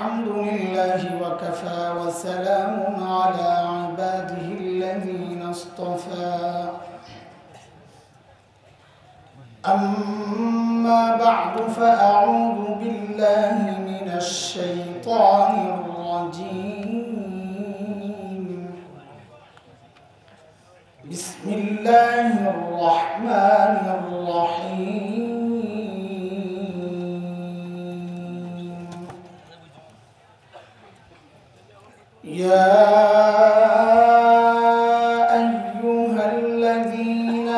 الحمد لله وكفى وسلام على عباده الذين اصطفى أما بعد فأعوذ بالله من الشيطان الرجيم بسم الله الرحمن الرحيم يا أيها الذين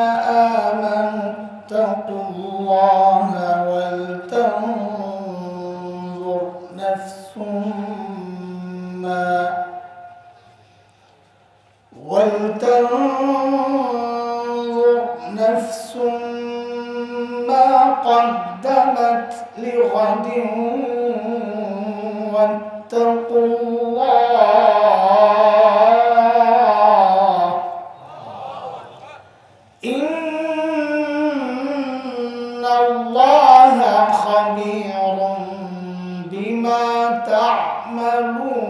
آمنوا اتقوا الله ولتنظر نفس ما قدمت لغد واتقوا الله إن الله خبير بما تعملون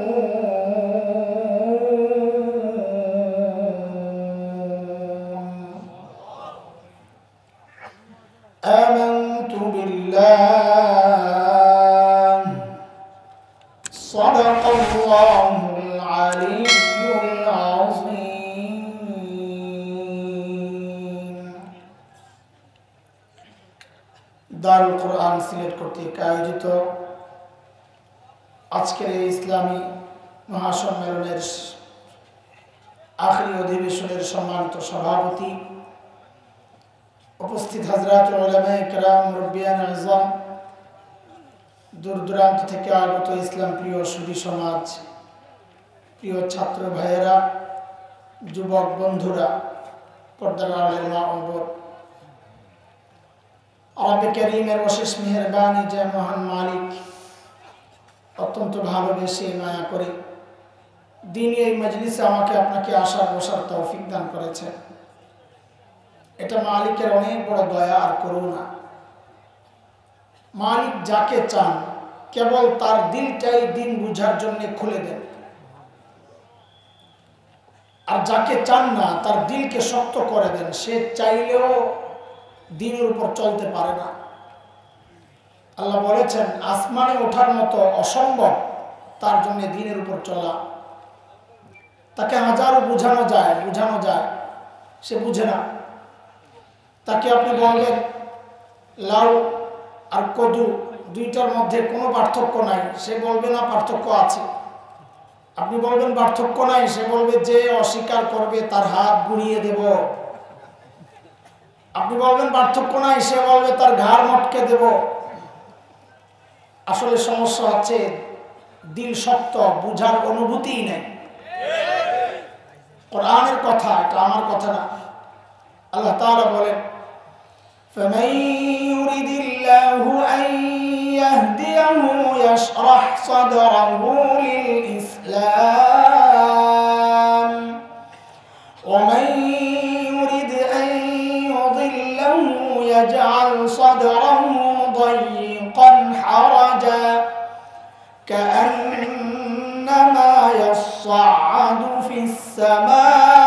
آمنت بالله صدق الله العلي العظيم দারুল কোরআন সিলেট কর্তৃক আয়োজিত আজকের এই ইসলামী মহাসম্মেলনের আখেরি অধিবেশনের সম্মানিত সভাপতি, উপস্থিত হযরত উলামায়ে কেরাম, মুরব্বিয়ান আযম, দূর দূরান্ত থেকে আগত ইসলাম প্রিয় সুধী সমাজ, প্রিয় ছাত্র ভাইয়েরা, যুবক বন্ধুরা, পর্দার আড়ালের মা ও বোন, রব্বে কারীমের অশেষ মেহেরবানি যে মহান মালিক অত্যন্ত ভালোবেসে মায়া করে দিনই এই মজলিসে আমাকে আপনাকে আসার বসার তৌফিক দান করেছেন। এটা মালিকের অনেক বড় দয়া আর করুণা। মালিক যাকে চান কেবল তার দিলটাই দিন বুঝার জন্য খুলে দেন, আর যাকে চান না তার দিলকে শক্ত করে দেন। সে চাইলেও দিনের উপর চলতে পারে না। আল্লাহ বলেছেন আসমানে ওঠার মতো অসম্ভব তার জন্য দিনের উপর চলা। তাকে হাজারো বোঝানো যায়, সে বুঝে না। তাকে আপনি বলবেন লাউ আর কদু দুইটার মধ্যে কোনো পার্থক্য নাই, সে বলবে না পার্থক্য আছে। আপনি বলবেন পার্থক্য নাই, সে বলবে যে অস্বীকার করবে তার হাত গুঁড়িয়ে দেব। আপনি বলবেন পার্থক্য নাই, সে বলবে তার ঘাড় মটকে দেব। আসলে সমস্যা হচ্ছে দিল শক্ত, বুঝার অনুভূতিই নেই। কোরআনের কথা, এটা আমার কথা না। আল্লাহ তাআলা বলেন فَمَن يُرِدِ اللَّهُ أَن يَهْدِيَهُ يَشْرَحْ صَدْرَهُ لِلْإِسْلَامِ وَمَن يُرِدْ أَن يُضِلَّهُ يَجْعَلْ صَدْرَهُ ضَيِّقًا حَرَجًا كَأَنَّمَا يَصَّعَّدُ فِي السَّمَاءِ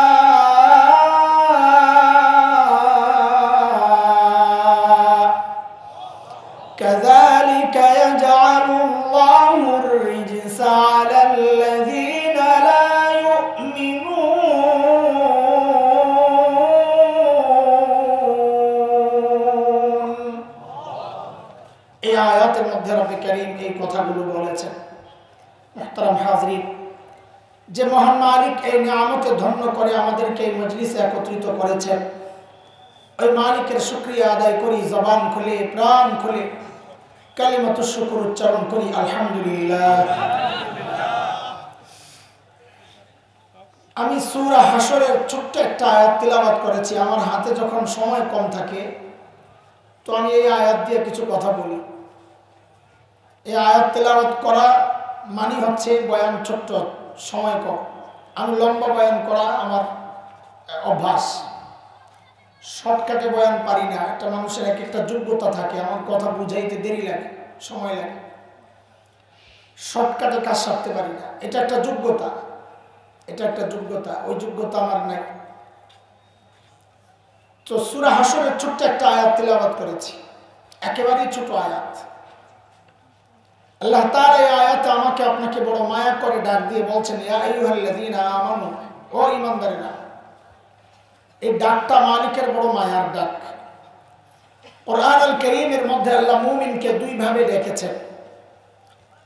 كَذَلِكَ يَجْعَلُ اللَّهُ الرِّجْسَ عَلَى الَّذِينَ لَا يُؤْمِنُونَ। এই আয়াতের মধ্যে রব্বে কারীম এই কথাগুলো বলেছেন। মুহতারাম হাজরিন, যে মহান মালিক এই নিয়ামতে ধন্য করে আমাদেরকে এই মজলিসে একত্রিত করেছেন, ওই মালিকের শুকরিয়া আদায় করি। জবান খুলে, প্রাণ খুলে কালিমাতুশ শুকর উচ্চারণ করি, আলহামদুলিল্লাহ। আমি সূরা হাশরের ছোট্ট একটা আয়াত তিলাওয়াত করেছি। আমার হাতে যখন সময় কম থাকে তো আমি এই আয়াত দিয়ে কিছু কথা বলি। এই আয়াত তিলাওয়াত করা মানে হচ্ছে বয়ান ছোট্ট, সময় কম। আমি লম্বা বয়ান করা আমার অভ্যাস। শর্টকাটে বয়ান পারি না। একটা মানুষের এক একটা যোগ্যতা থাকে। আমার কথা বুঝাইতে দেরি লাগে, সময় লাগে। শর্টকাটে কাজ সারতে পারি না, এটা একটা যোগ্যতা, এটা একটা যোগ্যতা, ওই যোগ্যতা আমার নাই। তো সূরা হাশরের ছোট্ট একটা আয়াত তিলাওয়াত করেছি, একেবারেই ছোট আয়াত। আল্লাহ তাআলা এই আয়াতে আমাকে আপনাকে বড় মায়া করে ডাক দিয়ে বলছেন, ইয়া আইয়ুহাল্লাযীনা আমানু, ও ঈমানদারেরা। এই ডাকটা মালিকের বড় মায়ার ডাক। কুরআনুল কারীমের মধ্যে আল্লাহ মুমিনকে দুই ভাবে ডেকেছেন,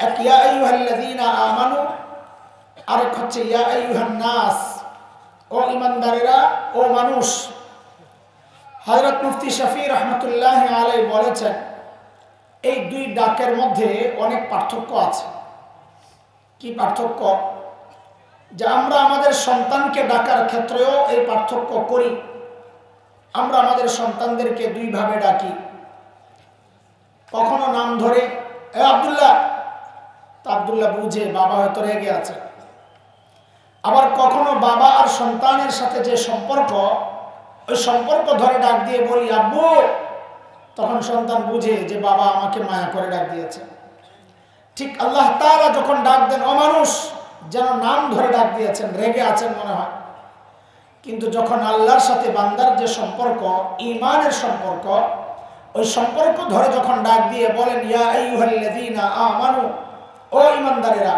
এক ইয়া আইয়ুহাল্লাযীনা আমানু, আরেক হচ্ছে ইয়া আইয়ুহান নাস, ও ঈমানদারেরা, ও মানুষ। হযরত মুফতি শফি রহমাতুল্লাহি আলাইহি বলেছেন, এই দুই ডাকের মধ্যে অনেক পার্থক্য আছে। কি পার্থক্য? যে আমরা আমাদের সন্তানকে ডাকার ক্ষেত্রেও এই পার্থক্য করি। আমরা আমাদের সন্তানদেরকে দুই ভাবে ডাকি, কখনো নাম ধরে, এ আব্দুল্লাহ, তা আব্দুল্লাহ বুঝে বাবা হয়তো রেগে আছে। আবার কখনো বাবা আর সন্তানের সাথে যে সম্পর্ক, ওই সম্পর্ক ধরে ডাক দিয়ে বলি আব্বু, তখন সন্তান বুঝে যে বাবা আমাকে মায়া করে ডাক দিয়েছে। ঠিক আল্লাহ তাআলা যখন ডাক দেন অমানুষ, যেন নাম ধরে ডাক দিয়েছেন, রেগে আছেন মনে হয়। কিন্তু যখন আল্লাহর সাথে বান্দার যে সম্পর্ক, ঈমানের সম্পর্ক, ওই সম্পর্ক ধরে যখন ডাক দিয়ে বলেন ইয়া আইয়ুহাল্লাযীনা আমানু, ও ঈমানদারেরা,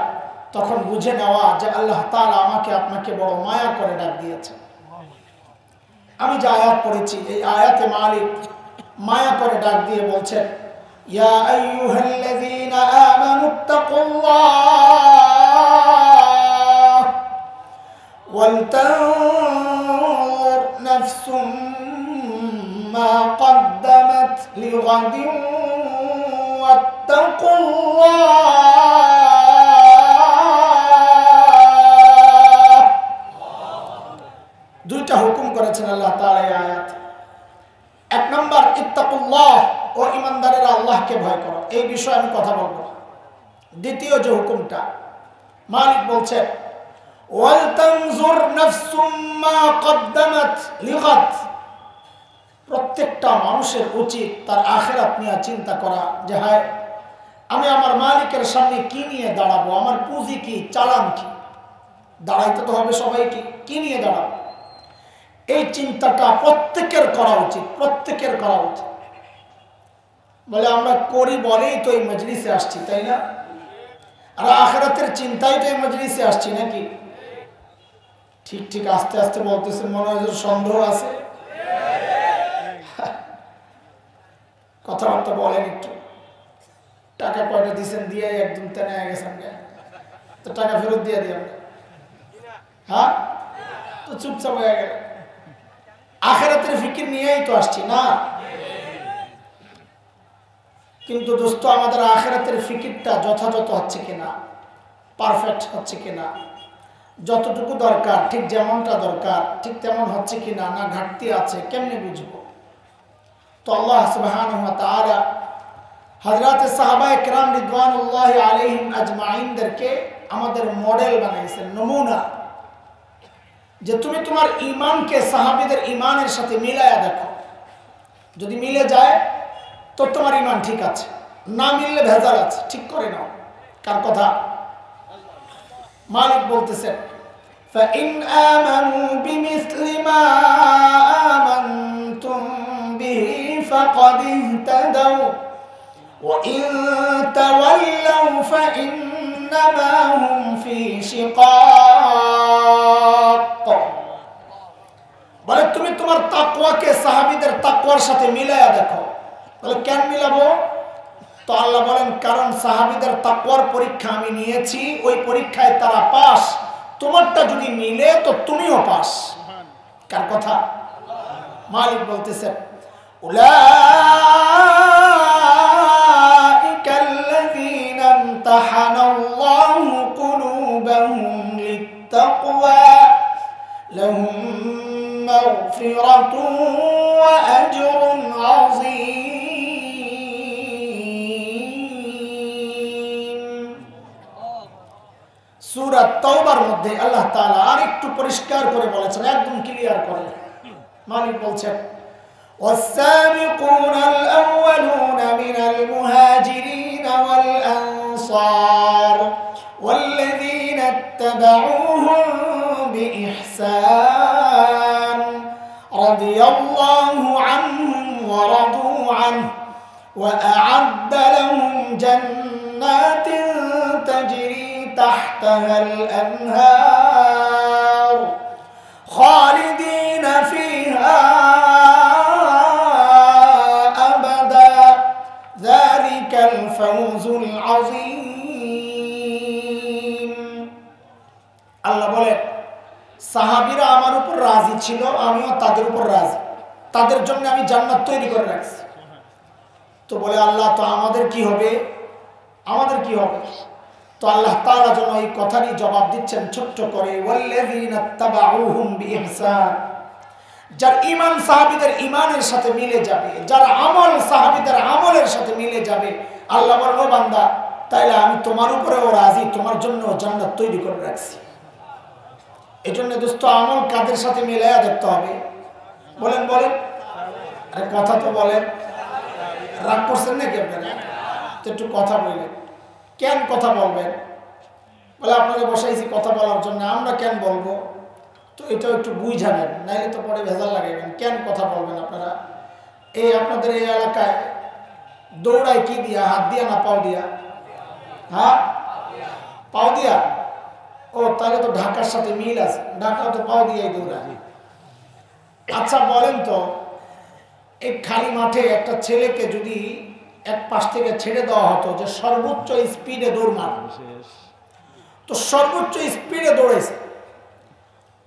তখন বুঝে নেওয়া যে আল্লাহ তাআলা আমাকে আপনাকে বড় মায়া করে ডাক দিয়েছে। আমি যে আয়াত পড়েছি, এই আয়াতে মালিক মায়া করে ডাক দিয়ে বলছেন, ইয়া আইয়ুহাল্লাযীনা আমানুত্তাকুল্লাহ ওয়ালতানজুর নাফসুম মা কদ্দামাত লিগাদিন ওয়াত্তাকুল্লাহ। দুইটা হুকুম করেছেন আল্লাহ তাআলা এই আয়াত। এক নম্বর, ইত্তাকুল্লাহ, ও ঈমানদারেরা আল্লাহকে ভয় করো। এই বিষয়ে আমি কথা বলবো। দ্বিতীয় যে হুকুমটা মালিক বলছেন, ওয়াল তানজুর নাফসুম মা কদ্দামাত লিগাদ, প্রত্যেকটা মানুষের উচিত তার আখিরাত নিয়ে চিন্তা করা, যে হায় আমি আমার মালিকের সামনে কি নিয়ে দাঁড়াবো, আমার পুঁজি কি, চালান কি, দাঁড়াইতে তো হবে সবাইকে, কি নিয়ে দাঁড়াবো। এই চিন্তাটা প্রত্যেকের করা উচিত, প্রত্যেকের করা উচিত। বলে আমরা করি বলেই তো এই মজলিসে আসছি, তাই না? আর আখিরাতের চিন্তাই তো এই মজলিসে আসছি নাকি? ঠিক ঠিক আস্তে আস্তে বলতেছেন, মনে হয় সন্দেহ আছে। কথাবার্তা বলেন একটু। টাকা কয়টা দিচ্ছেন, দিয়ে একদম তেনে গেছেন, তো টাকা ফেরত দিয়ে দিয়ে, হ্যাঁ, তো চুপচাপ হয়ে গেল। আখিরাতের ফিকির নিয়েই তো আসছি না। কিন্তু দোস্ত, আমাদের আখিরাতের ফিকিরটা যথাযথ হচ্ছে কিনা, পারফেক্ট হচ্ছে কিনা, যতটুকু দরকার ঠিক যেমনটা দরকার ঠিক তেমন হচ্ছে কিনা, না ঘাটতি আছে, কেমনে বুঝবো? তো আল্লাহ সুবহানাহু ওয়া তাআলা হযরত সাহাবায়ে কেরাম রিদওয়ানুল্লাহি আলাইহিম আজমাইনদেরকে আমাদের মডেল বানাইছেন, নমুনা, যে তুমি তোমার ঈমানকে সাহাবীদের ঈমানের সাথে মিলায়া দেখো। যদি মিলে যায় তো তোমার ঈমান ঠিক আছে, না মিললে ভেজাল আছে, ঠিক করে নাও। কার কথা? মালিক বলতেছেন, فَإِنْ آمَنُوا بِمِثْلِ مَا آمَنْتُمْ بِهِ فَقَدِ اهْتَدَوْا وَإِنْ تَوَلَّوْا فَإِنَّمَا هُمْ فِي شِقَاقٍ। বলে তুমি তোমার তাকওয়াকে সাহাবীদের তাকওয়ার সাথে মিলায়া দেখো। বলে কেন মিলাবো? তো আল্লাহ বলেন, কারণ সাহাবীদের তাকওয়ার পরীক্ষা আমি নিয়েছি, ওই পরীক্ষায় তারা পাস। তোমারটা যদি মিলে তো তুমিও পাস। কার কথা? মালিক বলতেছেন, উলাইকাল্লাযীনা ইমতাহানাল্লাহু কুলুবাহুম লিত্তাকওয়া লাহুম মাগফিরাতুন ওয়া আজরুন আযীম। সূরা তাওবার মধ্যে আল্লাহ তাআলা আরেকটু পরিষ্কার করে বলেছেন, একদম ক্লিয়ার করে। মালিক বলছেন, والسابقون الأولون من المهاجرين والأنصار وأعد لهم جنات تجري تحتها الأنهار خالدين فيها أبدا ذلك الفوز العظيم আল্লাহ বলেন সাহাবীরা আমার উপর রাজি ছিল, আমিও তাদের উপর রাজি, তাদের জন্য আমি জান্নাত তৈরি করে রাখছি। তো বলে আল্লাহ, তো আমাদের কি হবে, আমাদের কি হবে? তো আল্লাহ তাআলা যেন এই কথারই জবাব দিচ্ছেন ছোট্ট করে, ওয়াল্লাযীনা তাবাউহুম বিইহসান, যার ঈমান সাহাবীদের ঈমানের সাথে মিলে যাবে, যার আমল সাহাবীদের আমলের সাথে মিলে যাবে, আল্লাহ বলেন ও বান্দা তাইলে আমি তোমার উপরেও রাজি, তোমার জন্য জান্নাত তৈরি করে রাখছি। এজন্য দোস্ত আমল কাদের সাথে মিলায়া দেখতে হবে? বলেন বলেন, আরে কথা তো বলেন, রাগ করছেন নাকি আপনারা? তো একটু কথা বলবেন। কেন কথা বলবেন? বলে আপনাকে বসাইছি কথা বলার জন্য, আমরা কেন বলবো? তো এটাও একটু বুঝাবেন, নাইলে তো পরে ভেজাল লাগাইবেন। কেন কথা বলবেন আপনারা? এই আপনাদের এই এলাকায় দৌড়ায় কি দিয়া, হাত দিয়া না পাও দিয়া? হ্যাঁ, পাও দিয়া। ও তাহলে তো ঢাকার সাথে মিল আছে, ঢাকা তো পাও দিয়াই দৌড়ায়। আচ্ছা বলেন তো, এই খালি মাঠে একটা ছেলেকে যদি এক পাশ থেকে ছেড়ে দেওয়া হতো যে সর্বোচ্চ স্পিডে দৌড় মার, তো সর্বোচ্চ স্পিডে দৌড়েছে,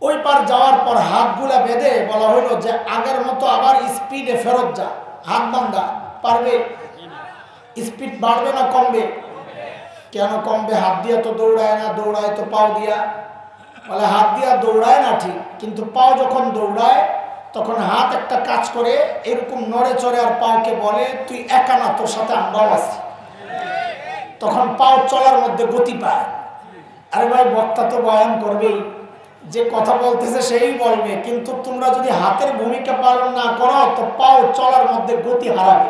ওই পার যাওয়ার পর হাতগুলা বেঁধে বলা হলো যে আগের মতো আবার স্পিডে ফেরত যা, হাত বান্ধা, পারবে? স্পিড বাড়বে না কমবে? কেন কমবে? হাত দিয়া তো দৌড়ায় না, দৌড়ায় তো পাও দিয়া। বলে হাত দিয়া দৌড়ায় না ঠিক, কিন্তু পাও যখন দৌড়ায় তখন হাত একটা কাজ করে এরকম নড়ে চড়ে আর পাওকে বলে তুই একা না, তোর সাথে আমরাও আছি। তখন পাও চলার মধ্যে গতি পায়। আরে ভাই, বক্তা তো বয়ান করবেই, যে কথা বলতেছে সেই বলবে, কিন্তু তোমরা যদি হাতের ভূমিকা পালন না করো তো পাও চলার মধ্যে গতি হারাবে।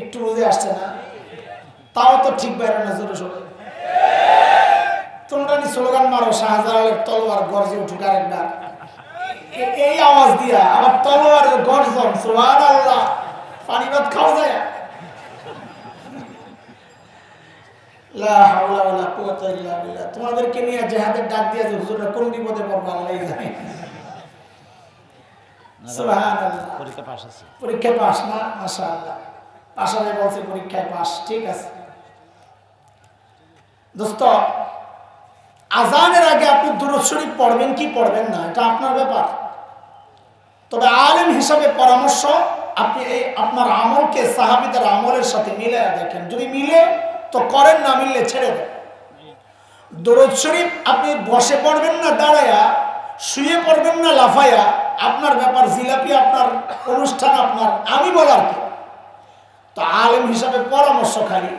একটু বুঝে আসছে না? তাও তো ঠিক বাইরে না, জোরে সোরে তোমরা নি স্লোগান মারো, শাহজালালের তলোয়ার গর্জে উঠুক আরেকবার, এই আওয়াজ দিয়া আবার তলোয়ারের গর্জন, সুবহানাল্লাহ, পানি ভাত খাওয়া যায়। লা হাওলা ওয়ালা কুওয়াতা ইল্লা বিল্লাহ। তোমাদেরকে নিয়ে জিহাদের ডাক দিয়া যে হুজুররা কোন বিপদে পড়বে আল্লাহই জানে। সুবহানাল্লাহ। পরীক্ষা পাস আছে, পরীক্ষা পাস না? মাশাআল্লাহ, আশারে বলছে পরীক্ষায় পাস, ঠিক আছে। দোস্ত, আজানের আগে আপনি দুরূদ শরীফ পড়বেন কি পড়বেন না এটা আপনার ব্যাপার। তবে আলেম হিসাবে পরামর্শ, আপনি এই আপনার আমলকে সাহাবীদের আমলের সাথে মিলায়া দেখেন, যদি মিলে তো করেন, না মিললে ছেড়ে দেন। দুরূদ শরীফ আপনি বসে পড়বেন না দাঁড়ায়া, শুয়ে পড়বেন না লাফায়া, আপনার ব্যাপার, জিলাপি আপনার, অনুষ্ঠান আপনার, আমি বলার কি? তো আলেম হিসাবে পরামর্শ খালি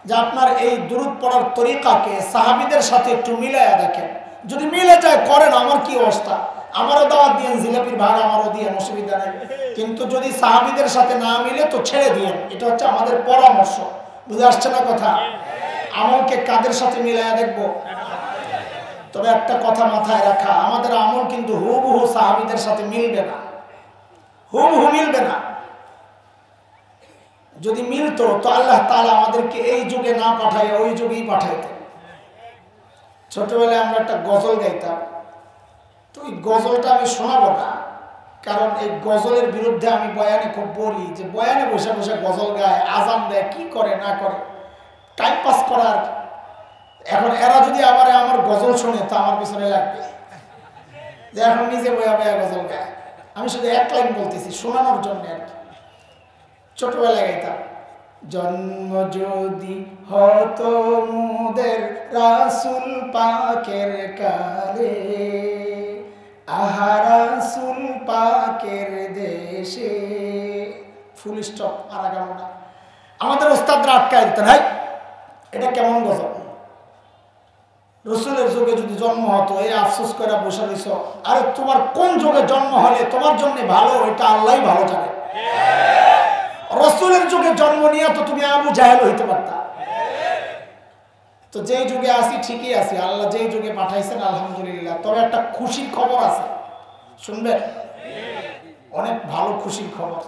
যে আপনার এই দুরূদ পড়ার তরিকাকে সাহাবীদের সাথে একটু মিলায়া দেখেন, যদি মিলে যায় করেন, আমার কি অবস্থা, আমারও দাওয়াত দিয়েন, জিলাপির ভাড়া আমারও দিয়েন, অসুবিধা নেই। কিন্তু যদি সাহাবীদের সাথে না মিলে তো ছেড়ে দিয়েন। এটা হচ্ছে আমাদের পরামর্শ। বুঝে আসছে না কথা? আমলকে কাদের সাথে মিলায়া দেখবো? তবে একটা কথা মাথায় রাখা, আমাদের আমল কিন্তু হুবহু সাহাবীদের সাথে মিলবে না, হুবহু মিলবে না। যদি মিলতো তো আল্লাহ তাআলা আমাদেরকে এই যুগে না পাঠায় ওই যুগেই পাঠাইতেন। ছোটবেলায় আমরা একটা গজল গাইতাম, তো এই গজলটা আমি শোনাবো না, কারণ এই গজলের বিরুদ্ধে আমি বয়ানে খুব বলি যে বয়ানে বসে বসে গজল গায়, আজান দেয়, কি করে না করে, টাইম পাস করার। এখন এরা যদি আবার আমার গজল শোনে তো আমার পিছনে লাগবে যে এখন নিজে বয়া বয়া গজল গায়। আমি শুধু এক লাইন বলতেছি শোনানোর জন্য আর কি। ছোটবেলায় গাইতাম, জন্ম যদি হতো মুদের রাসূল পাকের কালে, আহা রাসূল পাকের দেশে, ফুল স্টপ, আর আগাবো না। আমাদের ওস্তাদরা আটকায় দিতেন, হাই এটা কেমন গজল, রসুলের যুগে যদি জন্ম হতো, এই আফসোস করে বসে রইছ। আরে তোমার কোন যুগে জন্ম হলে তোমার জন্য ভালো, এটা আল্লাহই ভালো জানে। রসুলের যুগে জন্ম নিয়ে তো তুমি আবু জাহেল হইতে পারতা। তো যেই যুগে আসি ঠিকই আছি, আল্লাহ যেই যুগে পাঠাইছেন আলহামদুলিল্লাহ। তবে একটা খুশির খবর আছে, শুনবেন? অনেক ভালো খুশির খবর।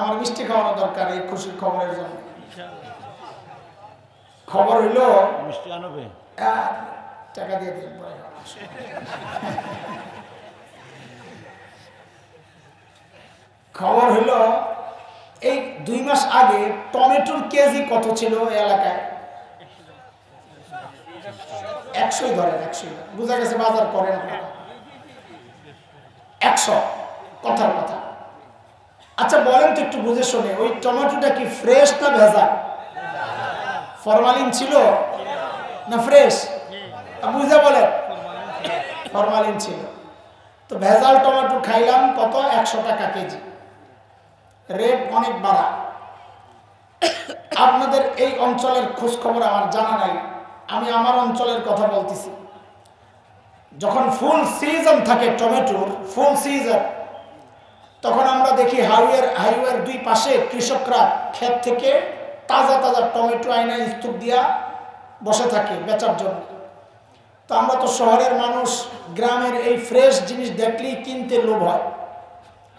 আমার মিষ্টি খাওয়ানো দরকার এই খুশির খবরের জন্য। খবর হইল মিষ্টি আনবে, টাকা দিয়ে দিন পরে। খবর হইল এই 2 মাস আগে টমেটোর কেজি কত ছিল এই এলাকায়? 100 ধরেন, 100 বুঝা গেছে বাজার করেন 100 কথার কথা। আচ্ছা বলেন তো একটু বুঝে শুনে, ওই টমেটোটা কি ফ্রেশ না ভেজাল? ফরমালিন ছিল না ফ্রেশ? বুঝে বলেন ফরমালিন ছিল। তো ভেজাল টমেটো খাইলাম কত? 100 টাকা কেজি। রেট অনেক বাড়া। আপনাদের এই অঞ্চলের খোঁজ খবর আমার জানা নাই, আমি আমার অঞ্চলের কথা বলতেছি। যখন ফুল সিজন থাকে টমেটোর, ফুল সিজন, তখন আমরা দেখি হাইওয়ের 2 পাশে কৃষকরা ক্ষেত থেকে তাজা তাজা টমেটো আইনা স্তূপ দিয়া বসে থাকে বেচার জন্য। তো আমরা তো শহরের মানুষ, গ্রামের এই ফ্রেশ জিনিস দেখলেই কিনতে লোভ হয়।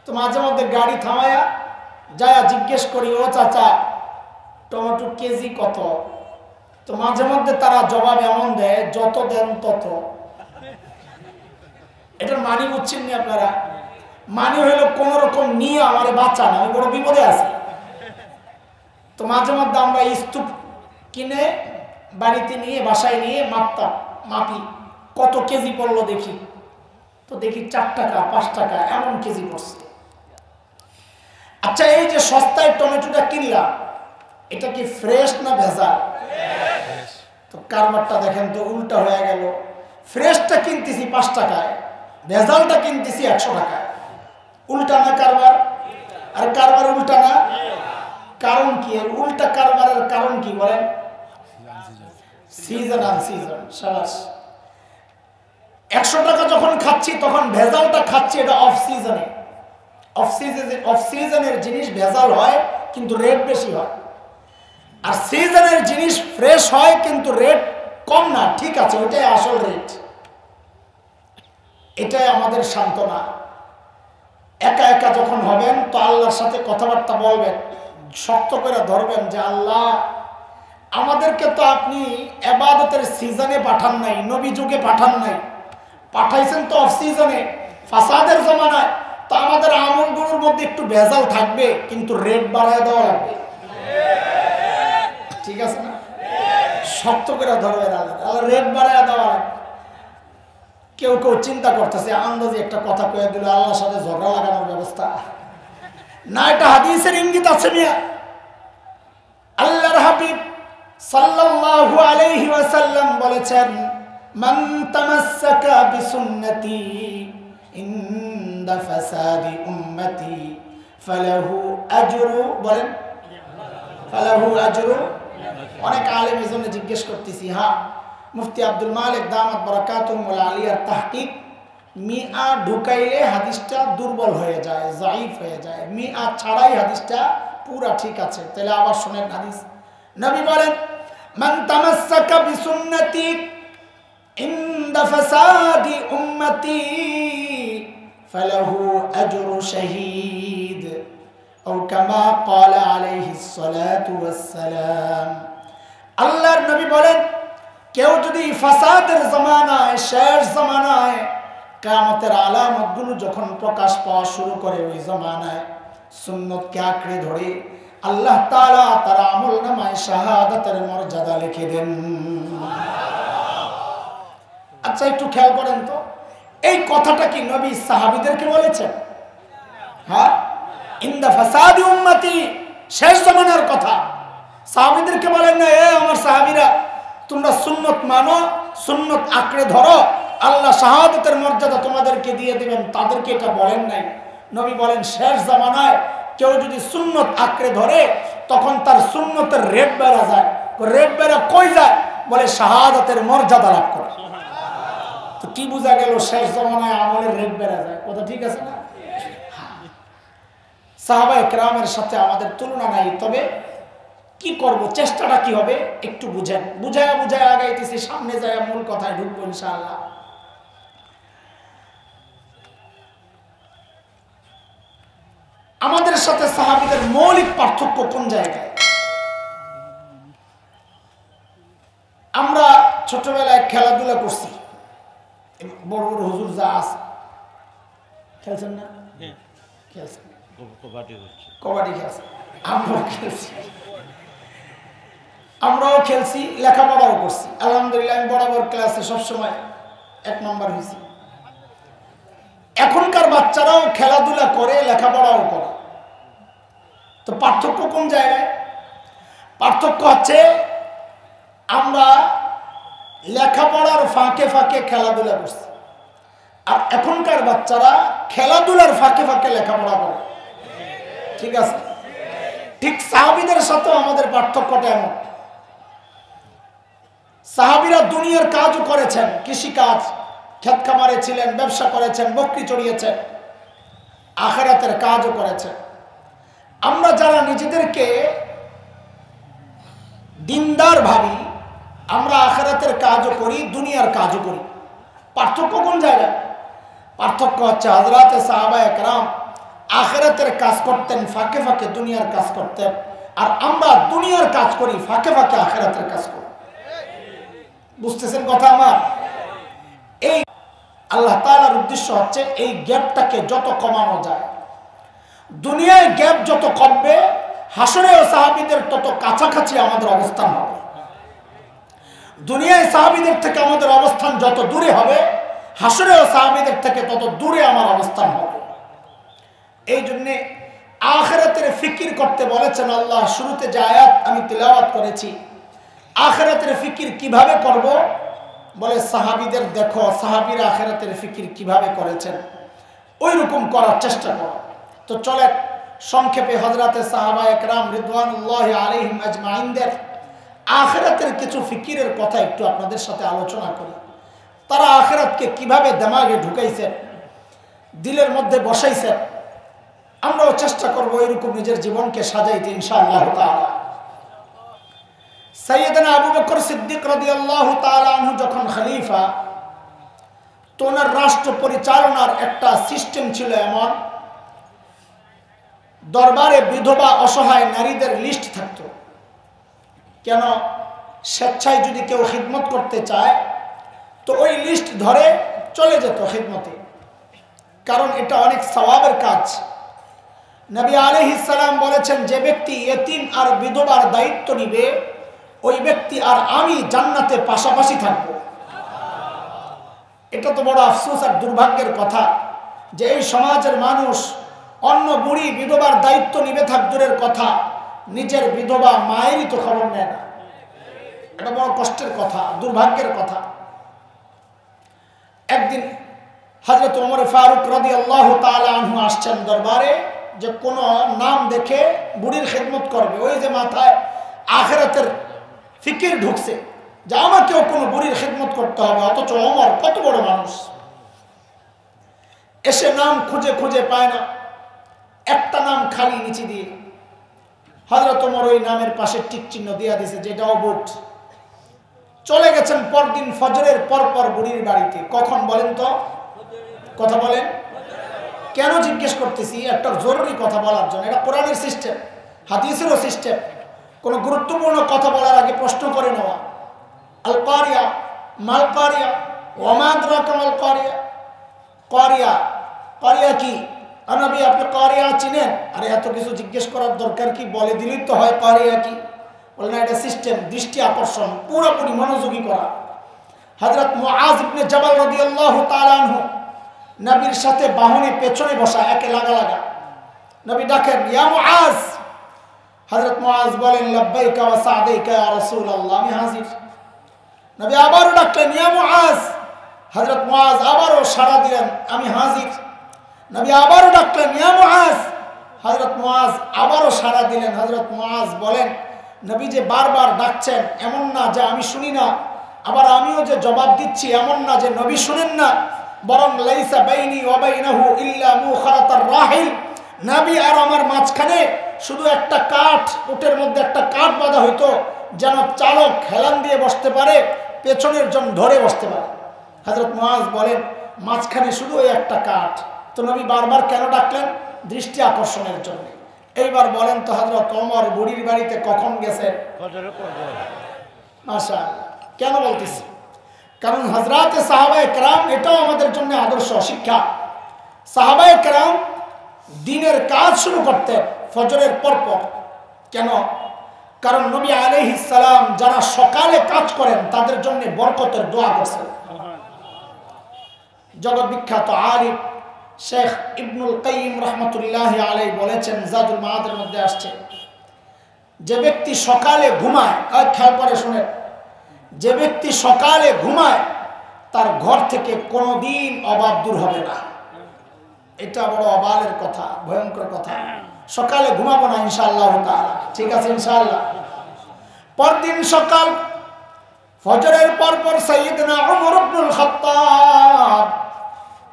তো মাঝে মধ্যে গাড়ি থামায়া যায়া জিজ্ঞেস করি, ও চাচা টমেটো কেজি কত? তো মাঝে মধ্যে তারা জবাব এমন দেয়, যত দেন তত। এটার মানি বুঝছেন নি আপনারা? মানি হইল কোন রকম নিয়ে আমারে বাঁচান, আমি বড় বিপদে আছি। তো মাঝে মধ্যে আমরা স্তূপ কিনে বাড়িতে নিয়ে বাসায় নিয়ে মাপি কত কেজি পড়লো দেখি। তো দেখি 4 টাকা 5 টাকা এমন কেজি পড়ছে। আচ্ছা এই যে সস্তায় টমেটোটা কিনলাম, এটা কি ফ্রেশ না ভেজাল? তো কারবারটা দেখেন তো উল্টা হয়ে গেল। ফ্রেশটা কিনতেছি 5 টাকায়, ভেজালটা কিনতেছি 100 টাকায়। উল্টা না কারবার? আর কারবার উল্টা না? কারণ কি? উল্টা কারবারের কারণ কি বলেন? সিজন আন সিজন। সাবাস। 100 টাকা যখন খাচ্ছি তখন ভেজালটা খাচ্ছি, এটা অফ সিজনে। অফ সিজনের জিনিস ভেজাল হয় কিন্তু রেট বেশি হয়, আর সিজনের জিনিস ফ্রেশ হয় কিন্তু রেট কম না। ঠিক আছে, ওইটাই আসল রেট। এটাই আমাদের সান্ত্বনা। একা একা যখন হবেন তো আল্লাহর সাথে কথাবার্তা বলবেন, শক্ত করে ধরবেন যে আল্লাহ আমাদেরকে তো আপনি ইবাদতের সিজনে পাঠান নাই, নবী যুগে পাঠান নাই, পাঠাইছেন তো অফ সিজনে, ফাসাদের জমানায়। তো আমাদের আমলগুলোর মধ্যে একটু ভেজাল থাকবে কিন্তু রেট বাড়ায় দেওয়া লাগবে। ঠিক আছে না? শক্ত করে ধরবেন আল্লাহ, রেট বাড়ায় দেওয়া লাগবে। কেউ কেউ চিন্তা করতেছে আন্দাজে একটা কথা কয়ে দিল আল্লাহর সাথে ঝগড়া লাগানোর ব্যবস্থা না, এটা হাদিসের ইঙ্গিত আছে মিয়া। আল্লাহর হাবিব সাল্লাল্লাহু আলাইহি ওয়াসাল্লাম বলেছেন, মান তামাসসাকা বিসুন্নতি ইনদা ফাসাদি উম্মতি ফালাহু আজরু, বলেন ফালাহু আজরু। অনেক আলেম এজন্য জিজ্ঞেস করতেছি। হ্যাঁ, মুফতি আব্দুল মালিক দামাত বারাকাতুহুল আলিয়ার তাহকিক, মিয়া ঢুকাইলে হাদিসটা দুর্বল হয়ে যায়, যায়ীফ হয়ে যায়। মিয়া ছাড়াই হাদিসটা পুরা ঠিক আছে। তাহলে আবার শুনেন হাদিস। নবী বলেন, মান তামাসসাকা বিসুন্নতি ইনদা ফাসাদি উম্মতি ফালাহু আজরু শাহীদ আও কামা ক্বালা আলাইহিস সালাতু ওয়াস সালাম। আল্লাহর নবী বলেন, কেউ যদি ফাসাদের জামানায়, শেষ জামানায়, কিয়ামতের আলামতগুলো যখন প্রকাশ পাওয়া শুরু করে, ওই জামানায় সুন্নতকে আঁকড়ে ধরে আল্লাহ তাআলা তার আমলনামায় শাহাদাতের মর্যাদা লিখে দেন। আচ্ছা একটু খেয়াল করেন তো, এই কথাটা কি নবী সাহাবীদেরকে বলেছেন? হ্যাঁ, ইনদা ফাসাদি উম্মতি, শেষ জামানার কথা। সাহাবীদেরকে বলেন না, এ আমার সাহাবীরা তোমরা সুন্নত মানো, সুন্নত আঁকড়ে ধরো, আল্লাহ শাহাদাতের মর্যাদা তোমাদেরকে দিয়ে দিবেন, তাদেরকে এটা বলেন নাই। নবী বলেন শেষ জামানায় কেউ যদি সুন্নত আঁকড়ে ধরে তখন তার সুন্নতের রেট বেড়া যায়। রেট বেড়া কই যায়? বলে শাহাদাতের মর্যাদা লাভ করে। তো কি বোঝা গেল? শেষ জামানায় আমলের রেট বেড়া যায়। কথা ঠিক আছে না? সাহাবায়ে কেরামের সাথে আমাদের তুলনা নাই। তবে কি করব, চেষ্টাটা কি হবে একটু বুঝেন। বুঝায়া আগাইতেছি, সামনে যায় মূল কথায় ঢুকবো ইনশাআল্লাহ। আমাদের সাথে সাথে সাহাবীদের মৌলিক পার্থক্য কোন জায়গায়? আমরা ছোটবেলায় খেলাধুলা করছি, বড় বড় হুজুর যা আছে খেলছেন না? খেলছেন, কবাডি খেলছেন, আমরাও খেলছি, লেখাপড়াও করছি। আলহামদুলিল্লাহ আমি বরাবর ক্লাসে সবসময় 1 নম্বর হয়েছি। এখনকার বাচ্চারাও খেলাধুলা করে, লেখাপড়াও করে। তো পার্থক্য কোন জায়গায়? পার্থক্য হচ্ছে আমরা লেখাপড়ার ফাঁকে ফাঁকে খেলাধুলা করছি, আর এখনকার বাচ্চারা খেলাধুলার ফাঁকে ফাঁকে লেখাপড়া করে। ঠিক আছে? ঠিক সাহাবীদের সাথেও আমাদের পার্থক্যটা এমন। সাহাবীরা দুনিয়ার কাজও করেছেন, কৃষিকাজ, ক্ষেত খামারে ছিলেন, ব্যবসা করেছেন, বকরি চড়িয়েছেন, আখিরাতের কাজও করেছেন। আমরা যারা নিজেদেরকে দিনদার ভাবি, আমরা আখিরাতের কাজও করি, দুনিয়ার কাজও করি। পার্থক্য কোন জায়গায়? পার্থক্য হচ্ছে হযরতে সাহাবায়ে কেরাম আখিরাতের কাজ করতেন, ফাঁকে ফাঁকে দুনিয়ার কাজ করতেন, আর আমরা দুনিয়ার কাজ করি, ফাঁকে ফাঁকে আখিরাতের কাজ করি। বুঝতেছেন কথা আমার? এই আল্লাহ তাআলার উদ্দেশ্য হচ্ছে এই গ্যাপটাকে যত কমানো যায়। দুনিয়ায় গ্যাপ যত কমবে, হাসরেও সাহাবীদের তত কাছাকাছি আমাদের অবস্থান হবে। দুনিয়ায় সাহাবীদের থেকে আমাদের অবস্থান যত দূরে হবে, হাসরেও সাহাবীদের থেকে তত দূরে আমার অবস্থান হবে। এই জন্যে আখিরাতের ফিকির করতে বলেছেন আল্লাহ। শুরুতে যে আয়াত আমি তিলাওয়াত করেছি, আখিরাতের ফিকির কিভাবে করব? বলে সাহাবীদের দেখো, সাহাবীরা আখিরাতের ফিকির কিভাবে করেছেন, ওই রকম করার চেষ্টা করো। তো চলে সংক্ষেপে হযরতে সাহাবায়ে কেরাম রিদওয়ানুল্লাহি আলাইহিম আজমাইনদের আখিরাতের কিছু ফিকিরের কথা একটু আপনাদের সাথে আলোচনা করি। তারা আখিরাতকে কিভাবে দিমাগে ঢুকাইছেন, দিলের মধ্যে বসাইছেন। আমরাও চেষ্টা করব এরকম নিজের জীবনকে সাজাইতে ইনশাআল্লাহ তাআলা। সাইয়েদনা আবু বকর সিদ্দিক রাদিয়াল্লাহু তাআলা আনহু যখন খলিফা, তো ওনার রাষ্ট্র পরিচালনার একটা সিস্টেম ছিল এমন, দরবারে বিধবা অসহায় নারীদের লিস্ট থাকতো। কেন? স্বেচ্ছায় যদি কেউ খিদমত করতে চায় তো ওই লিস্ট ধরে চলে যেত খিদমতে, কারণ এটা অনেক সওয়াবের কাজ। নবী আলাইহিস সালাম বলেছেন, যে ব্যক্তি ইয়েতিম আর বিধবার দায়িত্ব নিবে, ওই ব্যক্তি আর আমি জান্নাতে পাশাপাশি থাকবো। এটা তো বড় আফসোস আর দুর্ভাগ্যের কথা যে এই সমাজের মানুষ অন্য বুড়ি বিধবার দায়িত্ব নিবে থাক দূরের কথা, নিজের বিধবা মায়েরই তো খবর নেয় না। এটা বড় কষ্টের কথা, দুর্ভাগ্যের কথা। একদিন হযরত ওমর ফারুক রাদিয়াল্লাহু তাআলা আনহু আসছেন দরবারে, যে কোনো নাম দেখে বুড়ির খেদমত করবে। ওই যে মাথায় আখিরাতের ফিকির ঢুকছে যে আমাকেও কোনো বুড়ির খেদমত করতে হবে, অথচ ওমর কত বড় মানুষ, এসে নাম খুঁজে খুঁজে পায় না, একটা নাম খালি নিচে দিয়ে। হযরত ওমর ওই নামের পাশে টিক চিহ্ন দিয়া দিয়েছে, যেটাও বুট। চলে গেছেন পরদিন ফজরের পর বুড়ির বাড়িতে। কখন বলেন তো? কথা বলেন। কেন জিজ্ঞেস করতেছি? একটা জরুরি কথা বলার জন্য। এটা কোরআনের সিস্টেম, হাদিসেরও সিস্টেম। কোনো গুরুত্বপূর্ণ কথা বলার আগে প্রশ্ন করে নেওয়া। আল কারিয়া মাল কারিয়া ওমা আদরাকা মাল কারিয়া। কারিয়া, কারিয়া কি? নবী আপনি কারিয়া চিনেন? আরে এত কিছু জিজ্ঞেস করার দরকার কি? বলে দিলেই তো হয় কারিয়া কি। বলে না, এটা সিস্টেম, দৃষ্টি আকর্ষণ, পুরোপুরি মনোযোগী করা। হযরত মুআজ ইবনে জাবাল রাদিয়াল্লাহু তাআলা আনহু নবীর সাথে বাহনে পেছনে বসা, একে লাগা লাগা। নবী ডাকেন, ইয়া মুআজ। হযরত মুআজ বলেন, লাব্বাইকা ওয়া সা'দাইকা ইয়া রাসূলুল্লাহ, আমি হাজির। নবী আবারও ডাকলেন, ইয়া মুআজ। হযরত মুআজ আবারও সাড়া দিলেন, আমি হাজির। নবী আবারও ডাকলেন, ইয়া মুআজ। হযরত মুআজ আবারও সাড়া দিলেন। হযরত মুআজ বলেন, নবী যে বারবার ডাকছেন, এমন না যে আমি শুনি না, আবার আমিও যে জবাব দিচ্ছি এমন না যে নবী শুনেন না, বরং লাইসা বাইনি ওয়া বাইনাহু ইল্লা মুখারাতার রাহিল, নবী আর আমার মাঝখানে শুধু একটা কাঠ, উটের মধ্যে একটা কাঠ বাঁধা হইতো, যেন চালক হেলান দিয়ে বসতে পারে, পেছনের জন ধরে বসতে পারে। হযরত মুআজ বলেন, মাঝখানে শুধু ওই একটা কাঠ। তো নবী বারবার কেন ডাকলেন? দৃষ্টি আকর্ষণের জন্য। এইবার বলেন তো হযরত ওমর বুড়ির বাড়িতে কখন গেছেন? মাশাআল্লাহ। কেন বলতেছি? কারণ হযরতে সাহাবায়ে কেরাম, এটাও আমাদের জন্য আদর্শ শিক্ষা। সাহাবায়ে কেরাম দিনের কাজ শুরু করতেন ফজরের পরপর। কেন? কারণ নবী আলাইহিস সালাম যারা সকালে কাজ করেন তাদের জন্য বরকতের দোয়া করছেন। জগৎ বিখ্যাত আলিম শেখ ইবনুল কাইয়িম রাহমাতুল্লাহি আলাইহি বলেছেন, জাদুল মাআদের মধ্যে আসছে, যে ব্যক্তি সকালে ঘুমায়, খেয়াল করে শুনে, যে ব্যক্তি সকালে ঘুমায় তার ঘর থেকে কোনোদিন অভাব দূর হবে না। এটা বড় অবালের কথা, ভয়ঙ্কর কথা। সকালে ঘুমাবো না ইনশাআল্লাহ তাআলা, ঠিক আছে ইনশাআল্লাহ। পরদিন সকাল ফজরের পরপর সাইয়েদনা ওমর ইবনুল খাত্তাব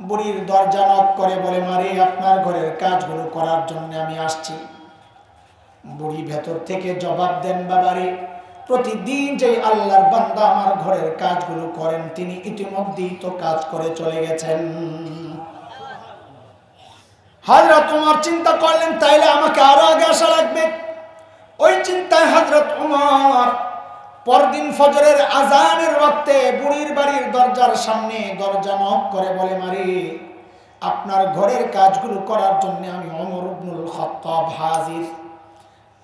বুড়ির দরজা নক করে বলে, মারে আপনার ঘরের কাজগুলো করার জন্য আমি আসছি। বুড়ি ভেতর থেকে জবাব দেন, বাবারে প্রতিদিন যে আল্লাহর বান্দা আমার ঘরের কাজগুলো করেন তিনি ইতিমধ্যেই তো কাজ করে চলে গেছেন। হযরত ওমর চিন্তা করলেন তাইলে আমাকে আরো আগে আসা লাগবে। ওই চিন্তায় হযরত ওমর পরদিন ফজরের আজানের ওয়াক্তে বুড়ির বাড়ির দরজার সামনে দরজা নক করে বলে, মারে আপনার ঘরের কাজগুলো করার জন্য আমি ওমর ইবনুল খাত্তাব হাজির।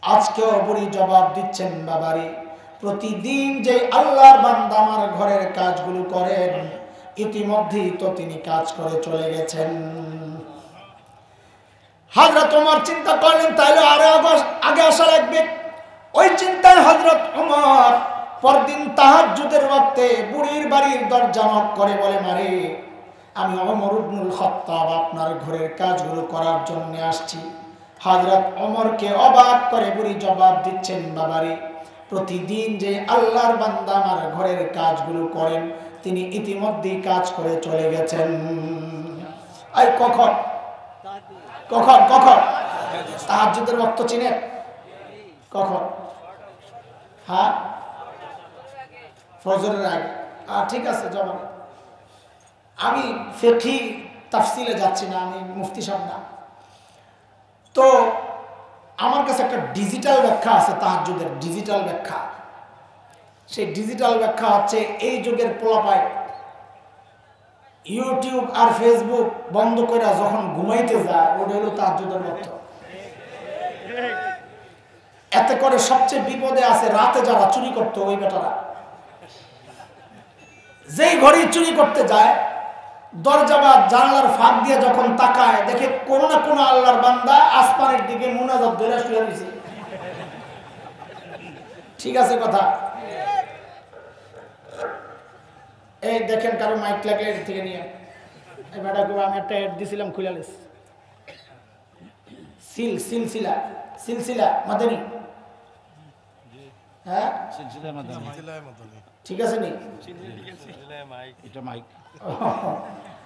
আজকেও বুড়ি জবাব দিচ্ছেন, বাবারে প্রতিদিন যে আল্লাহর বান্দা আমার ঘরের কাজগুলো করেন ইতিমধ্যেই তো তিনি কাজ করে চলে গেছেন। হযরত ওমর চিন্তা করলেন তাইলে আরো আগে আসা লাগবে। ওই চিন্তায় হযরত ওমর পরদিন তাহাজ্জুদের ওয়াক্তে বুড়ির বাড়ির দরজা নক করে বলে, মারে আমি ওমর ইবনুল খাত্তাব আপনার ঘরের কাজগুলো করার জন্য আসছি। হযরত ওমরকে অবাক করে বুড়ি জবাব দিচ্ছেন, বাবারে প্রতিদিন যে আল্লাহর বান্দা আমার ঘরের কাজগুলো করেন তিনি ইতিমধ্যেই কাজ করে চলে গেছেন। আর কখন কখন কখন তাহাজ্জুদের ওয়াক্ত চিনেন? কখন? হ্যাঁ, ফজরের আগে। ঠিক আছে, জবাব। আমি ফিকহি তাফসিলে যাচ্ছি না, আমি মুফতি সাহেব না। তো আমার কাছে একটা ডিজিটাল ব্যাখ্যা আছে তাহাজ্জুদের, ডিজিটাল ব্যাখ্যা। সেই ডিজিটাল ব্যাখ্যা হচ্ছে এই যুগের পোলাপাই ইউটিউব আর ফেসবুক বন্ধ করে যখন ঘুমাইতে যায় ওটা হলো তাহাজ্জুদের ওয়াক্ত। এতে করে সবচেয়ে বিপদে আছে রাতে যারা চুরি করতো ওই বেটারা। যেই ঘরে চুরি করতে যায় দরজা বা জানালার ফাঁক দিয়ে যখন তাকায় দেখে কোনো না কোনো আল্লাহর বান্দা আসমানের দিকে মুনাজাত ধরে শুয়ে রয়েছে। ঠিক আছে কথা? এই দেখেন কারো মাইক লাগলে এর থেকে নিয়ে এই বেটাকে আমি একটা অ্যাড দিছিলাম, খুলে লিস সিলসিলা সিলসিলা মাদানী। হ্যাঁ ঠিক আছে নি? এটা মাইক,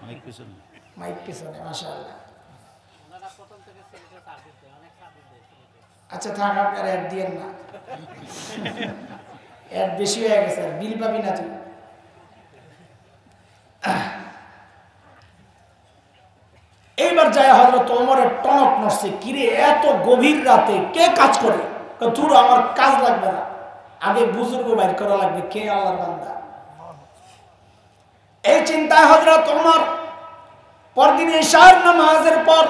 মাইক পিছনে, মাইক পিছনে। মাশাআল্লাহ। আচ্ছা থাক, আপনার অ্যাড দিয়েন না, অ্যাড বেশি হয়ে গেছে, বিল পাবি না তুই। এইবার যায় হযরত ওমরের টনক নড়ছে, কিরে এত গভীর রাতে কে কাজ করে? ধুর আমার কাজ লাগবে না, আগে বুজুর্গ বাইর করা লাগবে, কে আল্লাহর বান্দা। এই চিন্তায় হযরত ওমর পরদিন ইশার নামাজের পর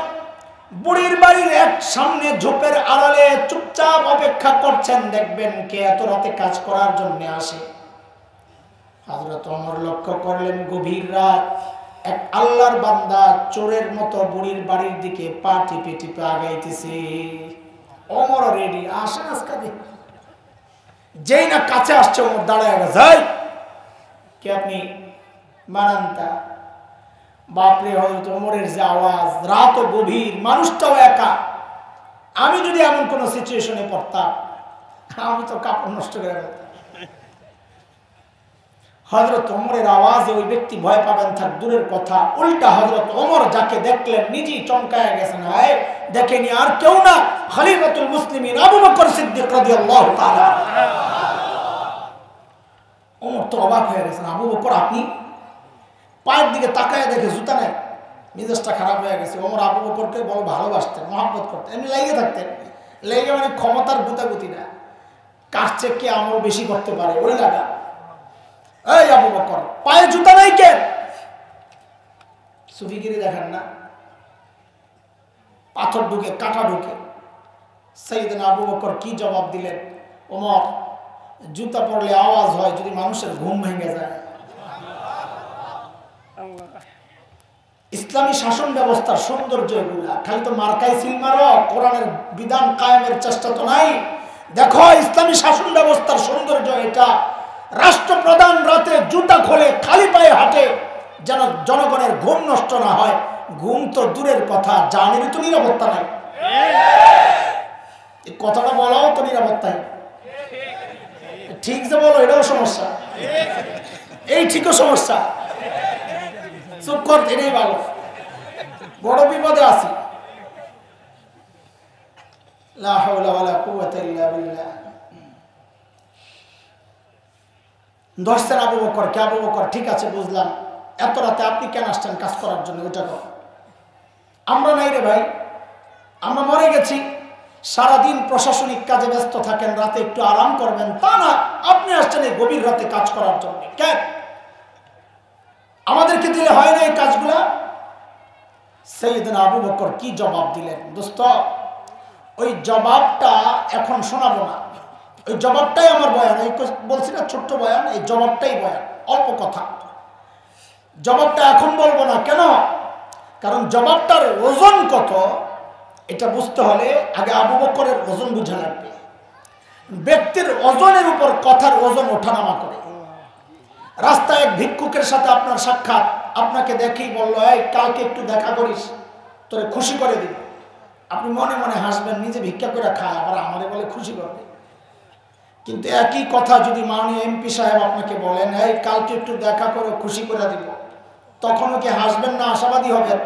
বুড়ির বাড়ির এক সামনে ঝোপের আড়ালে চুপচাপ অপেক্ষা করছেন, দেখবেন কে এত রাতে কাজ করার জন্য আসে। হযরত ওমর লক্ষ্য করলেন গভীর রাত এক আল্লাহর বান্দা চোরের মতো বুড়ির বাড়ির দিকে পা টিপে টিপে আগাইতেছে। ওমর রেডি, আসেন আজকে দেখ। যেই না কাছে আসছে ওমর দাঁড়ায় গেছে, কে আপনি? মানান্তা। বাপরে, হযরত ওমরের যে আওয়াজ, রাত গভীর, মানুষটাও একা। আমি যদি এমন কোন সিচুয়েশনে পড়তাম আমি তো কাপড় নষ্ট করে ফেলতাম। হযরত ওমরের আওয়াজে ওই ব্যক্তি ভয় পাবেন থাক দূরের কথা, উল্টা হযরত ওমর যাকে দেখলেন নিজেই চমকায় গেছেন। হায়, দেখেনি আর কেউ না, খলিফাতুল মুসলিমিন আবু বকর সিদ্দিক রাদিয়াল্লাহু তাআলা। ওমর তো অবাক হয়ে গেছেন, আবু বকর আপনি? পায়ের দিকে তাকায় দেখে জুতা নাই, মেজাজটা খারাপ হয়ে গেছে। ওমর আবু বকরকে বড় ভালোবাসতেন, মহব্বত করতেন, এমনি লাগিয়ে থাকতেন। লেগে মানে ক্ষমতার গুতাগুতি না, কার চেয়ে কে আমল বেশি করতে পারে ওই লাগা। এই আবু বকর পায়ে জুতা নাই কেন? সুফিগিরি দেখেন না, পাথর ঢুকে কাটা ঢুকে। সাইয়েদনা আবু বকর কি জবাব দিলেন? ওমর, জুতা পরলে আওয়াজ হয় যদি মানুষের ঘুম ভেঙে যায়। ইসলামী শাসন ব্যবস্থার সৌন্দর্য এগুলা, খালি তো মার্কাই সিল মারো, কোরআনের বিধান কায়েমের চেষ্টা তো নাই। দেখো ইসলামী শাসন ব্যবস্থার সৌন্দর্য এটা, রাষ্ট্রপ্রধান রাতে জুতা খোলে খালি পায়ে হাঁটে যেন জনগণের ঘুম নষ্ট না হয়। ঘুম তো দূরের কথা, জানেরই তো নিরাপত্তা নাই। এই কথাটা বলাও তো নিরাপত্তা নেই। ঠিক যে বলো এটাও সমস্যা, এই ঠিকও সমস্যা। চুপ কর, এটাই ভালো, বড় বিপদে আছি। লা হাওলা ওয়ালা কুওয়াতা ইল্লা বিল্লাহ। ধরছেন আবু বকর কে? আবু বকর ঠিক আছে বুঝলাম, এত রাতে আপনি কেন আসছেন কাজ করার জন্য? ওইটা কর। আমরা নাই রে ভাই, আমরা মরে গেছি। সারাদিন প্রশাসনিক কাজে ব্যস্ত থাকেন, রাতে একটু আরাম করবেন তা না, আপনি আসছেন এই গভীর রাতে কাজ করার জন্য। কেন আমাদেরকে দিলে হয় না এই কাজগুলা? সাইয়েদনা আবু বকর কি জবাব দিলেন দোস্ত, ওই জবাবটা এখন শোনাবো না। ওই জবাবটাই আমার বয়ান, এই বলছি না ছোট্ট বয়ান, এই জবাবটাই বয়ান, অল্প কথা। জবাবটা এখন বলবো না। কেন? কারণ জবাবটার ওজন কত এটা বুঝতে হলে আগে আবু বকরের ওজন বুঝা লাগবে। ব্যক্তির ওজনের উপর কথার ওজন ওঠানামা করে। রাস্তায় এক ভিক্ষুকের সাথে আপনার সাক্ষাৎ, আপনাকে দেখেই বললো এই কালকে একটু দেখা করিস, তোরে খুশি করে দিবে। আপনি মনে মনে হাসবেন, নিজে ভিক্ষা করে খায়, আবার আমারে বলে খুশি করবে। কিন্তু একই কথা যদি মাননীয় এমপি সাহেব আপনাকে বলেন এই কালকে একটু দেখা করে খুশি করে দিব, তখনও কি হাসবেন না আশাবাদী হবেন?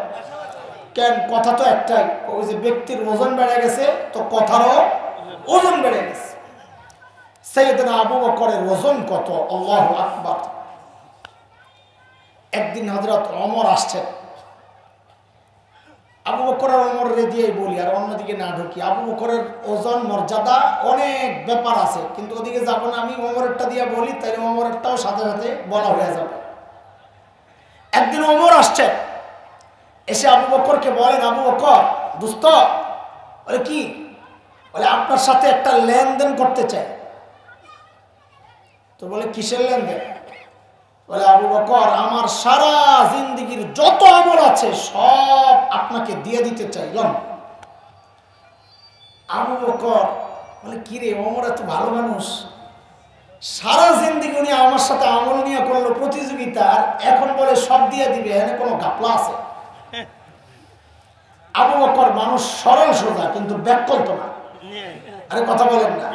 কেন? কথা তো একটাই, ওই যে ব্যক্তির ওজন বেড়ে গেছে তো কথারও ওজন বেড়ে গেছে। সাইয়েদনা আবু বকরের ওজন কত! আল্লাহু আকবার। একদিন হযরত ওমর আসছেন। আবু বকর আর ওমরের দিয়েই বলি আর অন্যদিকে না ঢুকি। আবু বকরের ওজন মর্যাদা অনেক ব্যাপার আছে, কিন্তু ওদিকে যাবো না। আমি ওমরেরটা দিয়ে বলি, তাই ওমরেরটাও সাথে সাথে বলা হয়ে যাবে। একদিন ওমর আসছেন, এসে আবু বকরকে বলেন আবু বকর দোস্ত, বলে কি? বলে আপনার সাথে একটা লেনদেন করতে চাই। তো বলে কিসের লেনদেন? বলে আবু বকর আমার সারা জিন্দেগির যত আমল আছে সব আপনাকে দিয়ে দিতে চাইলাম। আবু বকর বলে কি রে, ওমর এত ভালো মানুষ, সারা জিন্দেগি উনি আমার সাথে আমল নিয়ে করলো প্রতিযোগিতা, আর এখন বলে সব দিয়ে দিবে, এখানে কোনো ঘাপলা আছে? আবু বকর মানুষ সরল সোজা, কিন্তু ব্যাকল্প না। আরে কথা বলেন না।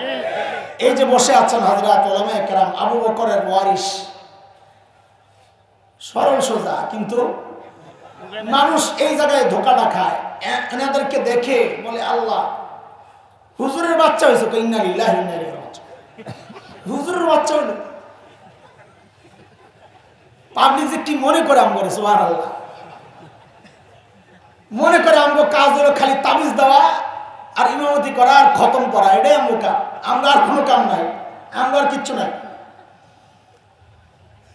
এই যে বসে আছেন হযরত উলামায়ে কেরাম, আবু বকরের ওয়ারিস, সরল সোজা, কিন্তু মানুষ এই জায়গায় ধোকাটা খায়। এনাদেরকে দেখে বলে আল্লাহ, হুজুরের বাচ্চা হয়েছে, ইন্না লিল্লাহি ওয়া ইন্না ইলাইহি রাজিউন। হুজুরের বাচ্চা হলো, পাবলিক যে কি মনে করে আমগরে, সুবহানাল্লাহ, মনে করে আমগো কাজ হলো খালি তাবিজ দেওয়া আর ইমামতি করা আর খতম করা, এটাই আমগো কাম। আমরা আর কোনো কাম নাই, আমরা আর কিচ্ছু নাই।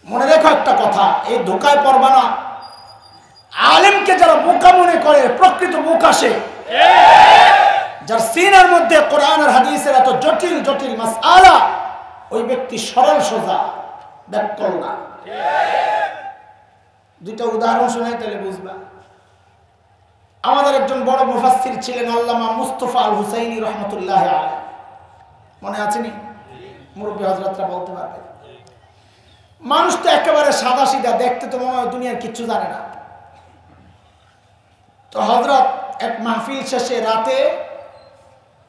মনে রেখো একটা কথা, এই ধোকায় পড়বা না। আলেমকে যারা বোকা মনে করে, প্রকৃত বোকা সে, যার সিনার মধ্যে কোরআন আর হাদিসের এত জটিল জটিল মাসআলা, ওই ব্যক্তি সরল সোজা, ব্যাকল না। দুইটা উদাহরণ শোনাই তাহলে বুঝবা। আমাদের একজন বড় মুফাসসির ছিলেন আল্লামা মুস্তাফা আল হুসাইনি রহমতুল্লাহ আলাইহি, মনে আছে নি? মুরব্বী হযরতরা বলতে পারবে। মানুষ তো একেবারে সাদা সিধা, দেখতে তো মনে হয় দুনিয়ার কিচ্ছু জানে না। তো হযরত এক মাহফিল শেষে রাতে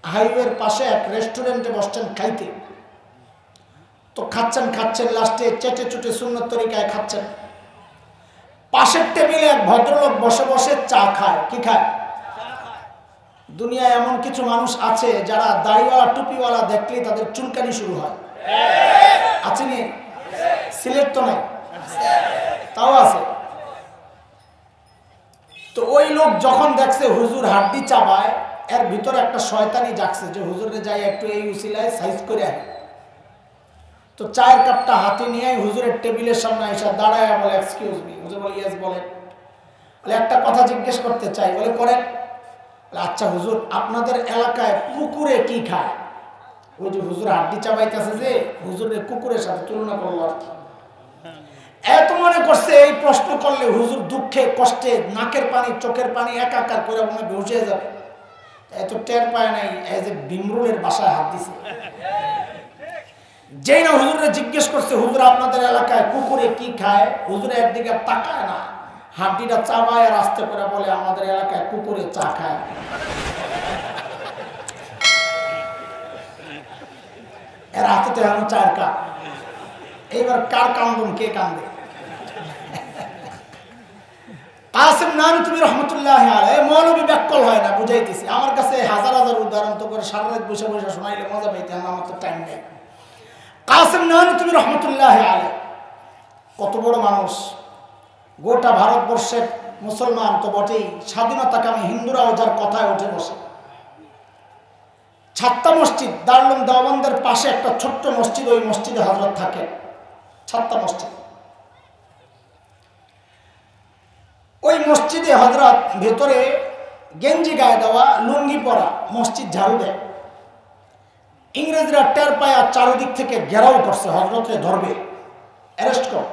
হাইওয়ের পাশে এক রেস্টুরেন্টে বসছেন খাইতে। তো খাচ্ছেন লাস্টে চেটে চুটে সুন্নত তরিকায় খাচ্ছেন। পাশের টেবিলে এক ভদ্রলোক বসে বসে চা খায়। কি খায়? দুনিয়ায় এমন কিছু মানুষ আছে যারা দাড়িওয়ালা টুপিওয়ালা দেখলেই তাদের চুলকানি শুরু হয়, আছে নি? সিলেট তো নাই, তাও আছে। তো ওই লোক যখন দেখছে হুজুর হাড্ডি চাবায়, এর ভিতরে একটা শয়তানি জাগছে যে হুজুরে যাই একটু এই উসিলায় সাইজ করে আয়। তো চায়ের কাপটা হাতে নিয়ে হুজুরের টেবিলের সামনে এসে দাঁড়ায় বলে এক্সকিউজ মি। হুজুর বলে ইয়েস বলে। বলে একটা কথা জিজ্ঞেস করতে চাই। বলে করেন। আচ্ছা হুজুর, আপনাদের এলাকায় কুকুরে কি খায়? ওই যে হুজুর হাড্ডি চাবাইতেছে যে হুজুরের কুকুরের সাথে তুলনা করলো আর কি। এত মনে করছে এই প্রশ্ন করলে হুজুর দুঃখে কষ্টে নাকের পানি চোখের পানি একাকার করে মনে বেহুশ হয়ে যাবে। এত টের পায় নাই এই যে বিমরুলের বাসায় হাত দিছে। যেই না হুজুরে জিজ্ঞেস করছে হুজুর আপনাদের এলাকায় কুকুরে কি খায়, হুজুরে একদিকে তাকায় না, হাড্ডিটা চাবায় আর আস্তে করে বলে আমাদের এলাকায় কুকুরে চা খায়। এর হাতে তো এখন চায়ের কাপ। এইবার কার কান্দন, কে কান্দে? কাসেম নানুতুবি রহমতুল্লাহ আলাইহি মৌলবী ব্যাককল হয় না, বুঝাইতেছি। আমার কাছে হাজার হাজার উদাহরণ তো করে সারা রাত বসে বসে শোনাইলে মজা পাইতে, আমার তো টাইম নেই। কাসেম নানুতুবি রহমতুল্লাহ আলাইহি কত বড় মানুষ, গোটা ভারতবর্ষের মুসলমান তো বটেই, স্বাধীনতাকামী হিন্দুরাও যার কথায় উঠে বসে। ছাত্তা মসজিদ, দারুল উলুম দেওবন্দের পাশে একটা ছোট্ট মসজিদ, ওই মসজিদে হযরত থাকে। ছাত্তা মসজিদ, ওই মসজিদে হযরত ভেতরে গেঞ্জি গায়ে দেওয়া, লুঙ্গি পরা, মসজিদ ঝাড়ু দেয়। ইংরেজরা টের পায় আর চারিদিক থেকে ঘেরাও করছে, হযরতকে ধরবে, অ্যারেস্ট কর।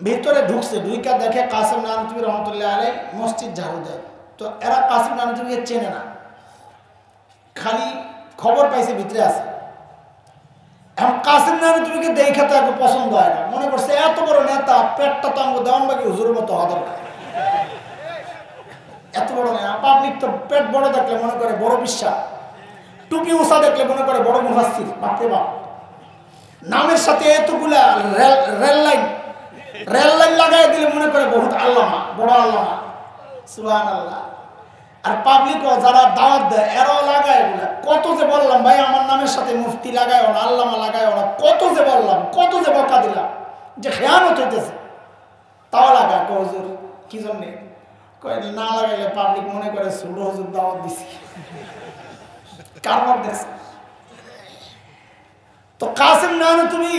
ভিতরে ঢুকছে, ঢুইকা দেখে কাসেম নানুতুবি রহমতুল্লাহ আলাইহি মসজিদ ঝাড়ু দেয়। তো এরা কাসেম নানুতুবিকে চেনে না, খালি খবর পাইছে ভিতরে আছে। এখন কাসেম নানুতুবিকে দেখে তো এত পছন্দ হয় না, মনে করছে এত বড় নেতা, পেটটা তো আমাকে দেওয়ানবাগি হুজুরের মতো হওয়া দরকার। এত বড় নেতা, পাবলিক তো পেট বড় দেখলে মনে করে বড় বিশ্বাস, টুপি উষা দেখলে মনে করে বড় মুফাসসির। বাপরে বাপ, নামের সাথে এতগুলা রেল লাইন লাগাই দিলে মনে করে বহুত আল্লামা, বড় আল্লামা। সুবহানাল্লাহ। আর পাবলিকও যারা দাওয়াত দেয় এরাও লাগায় এগুলা। কত যে বললাম ভাই আমার নামের সাথে মুফতি লাগায় না, আল্লামা লাগায় না, কত যে বললাম, কত যে বকা দিলাম যে খেয়ানত হইতেছে, তাও লাগায়। হুজুর কি জন্যে? না লাগাইলে পাবলিক মনে করে ছোট হুজুর দাওয়াত দিছি। কারবার দেখছে। তো কাসেম নানুতুবি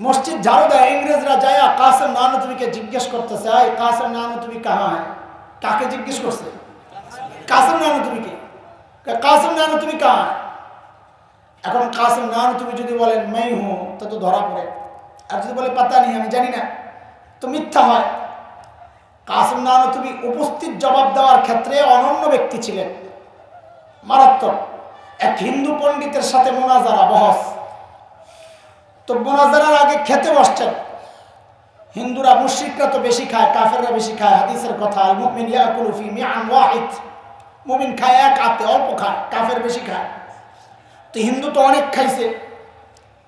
মসজিদ ঝাড়ু দেয়, ইংরেজরা যায় কাসেম নানুতুবিকে জিজ্ঞেস করতেছে, আয় কাসেম নানুতুবি কাহা হয়? কাকে জিজ্ঞেস করছে? কাসেম নানুতুবিকে। কাসেম নানুতুবি কাহা হয়? এখন কাসেম নানুতুবি যদি বলেন मैं हूं তো ধরা পড়ে, আর যদি বলে পাতা নেই আমি জানি না তো মিথ্যা হয়। কাসেম নানুতুবি উপস্থিত জবাব দেওয়ার ক্ষেত্রে অনন্য ব্যক্তি ছিলেন, মারাত্মক। এক হিন্দু পণ্ডিতের সাথে মুনাজারা বহস। তো মুনাজারার আগে খেতে বসছেন। হিন্দুরা, মুশরিকরা তো বেশি খায়, কাফেররা বেশি খায়। হাদিসের কথা, আল মুমিন ইয়াকুলু ফি মিআন ওয়াহিদ, মুমিন খায় এক আতে, অল্প খায়, কাফের বেশি খায়। তো হিন্দু তো অনেক খাইছে,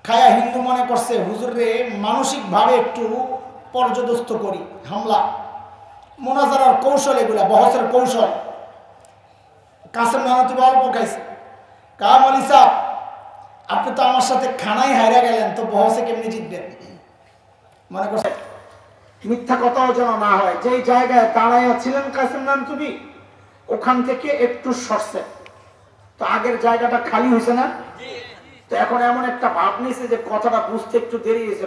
খায়া হিন্দু মনে করছে হুজুরে মানসিকভাবে একটু পর্যদস্ত করি, হামলা। মুনাজারার কৌশল এগুলা, বহসের কৌশল। কাসেম নানুতুবি অল্প খাইছে। কাম আলী সাহেব, আপনি তো আমার সাথে খানায় হাইরা গেলেন, তো বহসে কেমনি জিতবেন? মনে করছে মিথ্যা কথাও যেন না হয়। যেই জায়গায় দাঁড়াইয়া ছিলেন কাসেম নানুতুবি, ওখান থেকে একটু সরছে, তো আগের জায়গাটা খালি হয়েছে না? তো এখন এমন একটা ভাব নিয়েছে যে কথাটা বুঝতে একটু দেরি হয়েছে।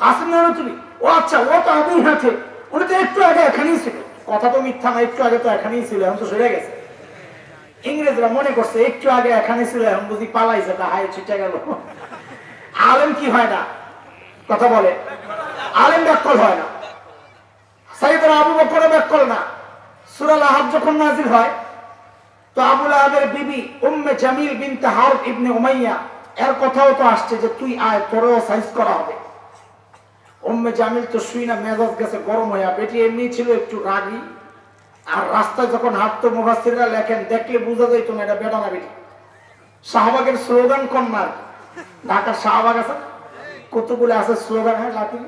কাসেম নানুতুবি, ও আচ্ছা, ও তো আগেই হাতে, উনি তো একটু আগে এখানেই ছিল। কথা তো মিথ্যা না, একটু আগে তো এখানেই ছিল, এখন তো সরে গেছে। ইংরেজরা মনে করছে একটু আগে এখানে ছিল, এখন বুঝি পালাইছে, তা হায় ছুটে গেল। আলেম কি হয় না? কথা বলে, আলেম ব্যাককল হয় না। সাইয়েদনা আবু বকর ব্যাককল না। সূরা আল-আহব যখন নাযিল হয়, তো আবু লাহাবের বিবি উম্মে জামিল বিনতে হারব ইবনে উমাইয়া, এর কথাও তো আসছে যে তুই আয়, তোরও সাইজ করা হবে। উম্মে জামিল তো শুই না, মেজাজ গেছে গরম হইয়া। বেটি এমনি ছিল একটু রাগী, আর রাস্তায় যখন হাঁটতো মুফাসসিররা লেখেন দেখলে বোঝা যাইত না এটা বেটা না বেটি। শাহবাগের স্লোগান কন্যার, ঢাকার শাহবাগ আছে, কতগুলো আছে স্লোগান, হ্যাঁ লাকি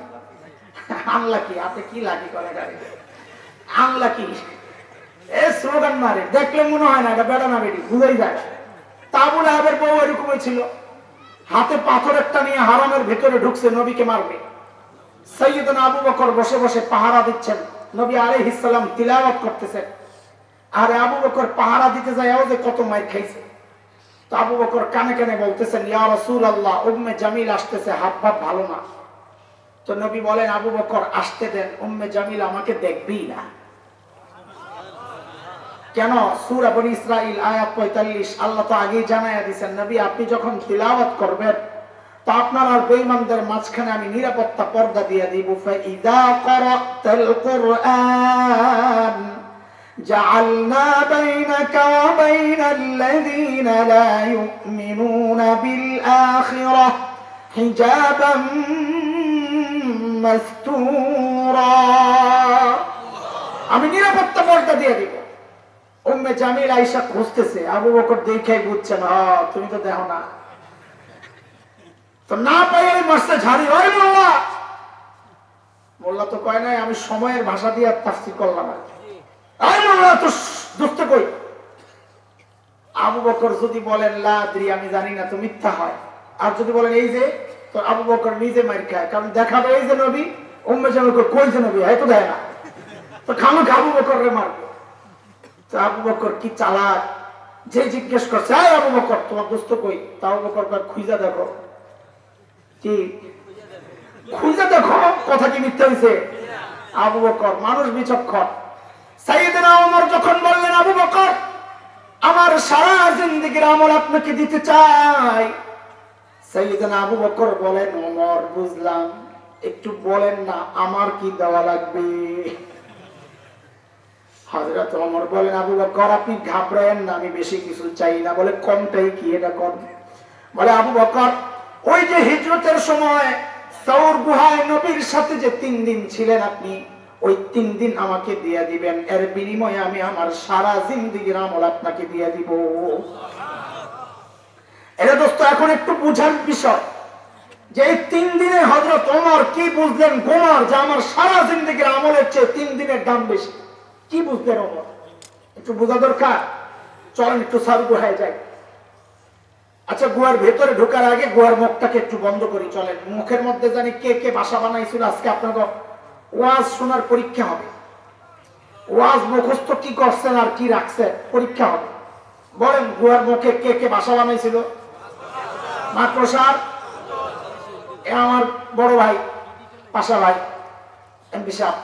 আনলাকি, আপনি কি লাকি করে গাড়ি আনলাকি, এই স্লোগান মারে, দেখলে মনে হয় না এটা বেটা না বেটি, বুঝাই যায়। তা আবু লাহাবের বউ এরকমই ছিল, হাতে পাথর একটা নিয়ে হারামের ভেতরে ঢুকছে, নবীকে মারবে। সাইয়েদনা আবু বকর বসে বসে পাহারা দিচ্ছেন, নবী আলাইহিস সালাম তিলাওয়াত করতেছেন। আরে আবু বকর পাহারা দিতে যায়ও যে কত মাইর খাইছে। তো আবু বকর কানে কানে বলতেছেন, ইয়া রাসূলুল্লাহ, উম্মে জামিল আসতেছে, হাত ভাব ভালো না। তো নবী বলেন, আবু বকর আসতে দেন, উম্মে জামিল আমাকে দেখবেই না। কেন? সূরা বনী ইসরাইল আয়াত 45 আল্লাহ তো আগেই জানায়া দিয়েছেন, নবী আপনি যখন তিলাওয়াত করবেন তো আপনার আর বেঈমানদের মাঝখানে আমি নিরাপত্তা পর্দা দিয়ে দিব। ফাইদা ক্বরাতাল কুরআন জাআলনা বাইনাকা ওয়া বাইনাল্লাযীনা লা ইউমিনুনা বিল আখিরাহ হিজাবাম মাসতুরা। আমি নিরাপত্তা পর্দা দিয়ে দিব। উম্মে জামিল আয়েশা খুঁজতেছে, আবু বকর দেখে বুঝছেন, তুমি তো দেখো না। তো না পাই মাসে ঝাড়ি, ওই মোল্লা, মোল্লা তো কয় নাই আমি সময়ের ভাষা দিয়ে তাফসীর করলাম। ওই মোল্লা তো দুষ্ট কই। আবু বকর যদি বলেন লা আদরি, আমি জানি না, তো মিথ্যা হয়। আর যদি বলেন এই যে, তো আবু বকর নিজে মার খায়, কারণ দেখাবে এই যে নবী। উম্মে জামিল কই যে নবী, এই তো দেয় না, তো খামোখা আবু বকর রে মারবে। তো আবু বকর কি চালাক, যে জিজ্ঞেস করছে, এই আবু বকর তোমার দোস্ত কই? তা আবু বকর কয়, খুঁজা দেখো। কি খুঁজে দেখো? কথা কি মিথ্যা হইছে? আবু বকর মানুষ বিচক্ষণ। সাইয়েদনা ওমর যখন বললেন, আবু বকর আমার সারা জিন্দেগীর আমল আপনাকে দিতে চাই, সাইয়েদনা আবু বকর বলেন, ওমর বুঝলাম, একটু বলেন না আমার কি দেওয়া লাগবে? হযরত ওমর বলেন, আবু বকর আপনি ঘাবড়েন না, আমি বেশি কিছু চাই না। বলে কোনটাই কি? এটা কোন? বলে আবু বকর ওই যে হিজরতের সময় সাউর গুহায় নবীর সাথে যে 3 দিন ছিলেন আপনি, ওই 3 দিন আমাকে দিয়ে দিবেন, এর বিনিময়ে আমি আমার সারা জিন্দেগীর আমল আপনাকে দিয়ে দিব। এটা দোস্ত এখন একটু বুঝার বিষয় যে এই 3 দিনে হযরত ওমর কি বুঝলেন গোমর, যে আমার সারা জিন্দেগীর আমলের চেয়ে 3 দিনের দাম বেশি। কি বুঝলেন ওমর? একটু বোঝা দরকার। চলেন একটু সাউর গুহায় যাই। আচ্ছা, গুহার ভেতরে ঢোকার আগে গুহার মুখটাকে একটু বন্ধ করি। চলেন, মুখের মধ্যে জানি কে কে বাসা বানাইছিল। আজকে আপনাদের ওয়াজ শোনার পরীক্ষা হবে। ওয়াজ মুখস্থ কি করছেন আর কি রাখছেন পরীক্ষা হবে। বলেন, গুহার মুখে কে কে বাসা বানাইছিল? মাকড়সার আমার বড় ভাই, পাশা ভাই এমপি সাহেব,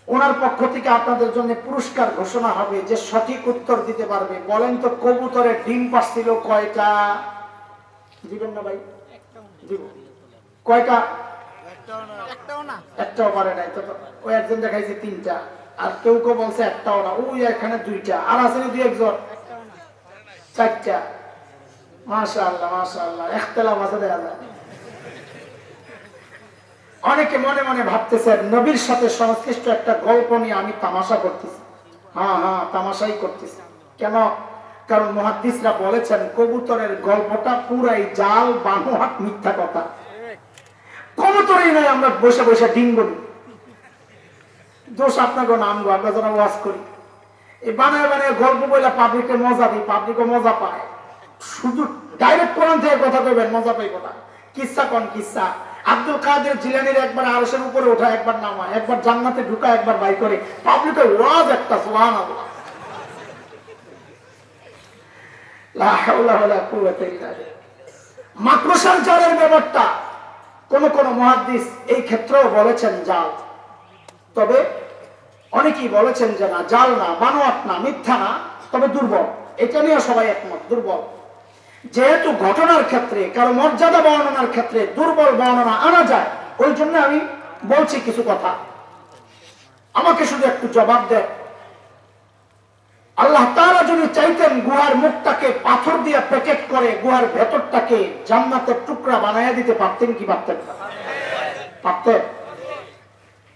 ওনার পক্ষ থেকে আপনাদের জন্য পুরস্কার ঘোষণা হবে যে সঠিক উত্তর দিতে পারবে। বলেন তো, কবুতরের ডিম পাচ্ছিল কয়টা? দিবেন না ভাই? দিব। কয়টা? একটাও পারে নাই। তো ওই একজন দেখাইছে 3টা, আর কেউ কেউ বলছে একটাও না, ওই এখানে 2টা, আর আসেনি 2-1 4টা। মাশাআল্লাহ মাশাআল্লাহ, ইখতিলাফ আছে দেখা যায়। অনেকে মনে মনে ভাবতেছেন নবীর সাথে সংশ্লিষ্ট একটা গল্প নিয়ে আমি তামাশা করতেছি। হ্যাঁ হ্যাঁ, তামাশাই করতেছি। কেন? কারণ মুহাদ্দিসরা বলেছেন কবুতরের গল্পটা পুরাই জাল, বানোয়াট, মিথ্যা কথা। কবুতরই নয়, আমরা বসে বসে ডিম বলি। দোষ আপনাকে নাম গো, আমরা যারা ওয়াজ করি এই বানায় বানায় গল্প বলে পাবলিকে মজা দিই, পাবলিকও মজা পায়। শুধু ডাইরেক্ট কোরআন থেকে কথা কইবেন, মজা পাইব না। কিসসা কোন কিসসা? আব্দুল কাদের জিলানীর একবার আরশের উপরে ওঠা, একবার নামা, একবার জান্নাতে ঢুকা, একবার বাই করে, পাবলিকের ওয়াজ একটা। সুবহানাল্লাহ, লা হাওলা ওয়ালা কুওয়াতা ইল্লা বিল্লাহ। মাকড়সার জালের ব্যাপারটা কোন কোন মুহাদ্দিস এই ক্ষেত্রেও বলেছেন জাল, তবে অনেকেই বলেছেন যে না, জাল না, বানোয়াট না, মিথ্যা না, তবে দুর্বল। এটা নিয়ে সবাই একমত, দুর্বল। যেহেতু ঘটনার ক্ষেত্রে, কারো মর্যাদা বর্ণনার ক্ষেত্রে দুর্বল বর্ণনা আনা যায়, ওই জন্য আমি বলছি কিছু কথা। আমাকে শুধু একটু জবাব দেয়, আল্লাহ তাআলা যদি চাইতেন গুহার মুখটাকে পাথর দিয়ে প্যাকেট করে গুহার ভেতরটাকে জান্নাতের টুকরা বানাইয়া দিতে পারতেন কি পারতেন না? পারতেন।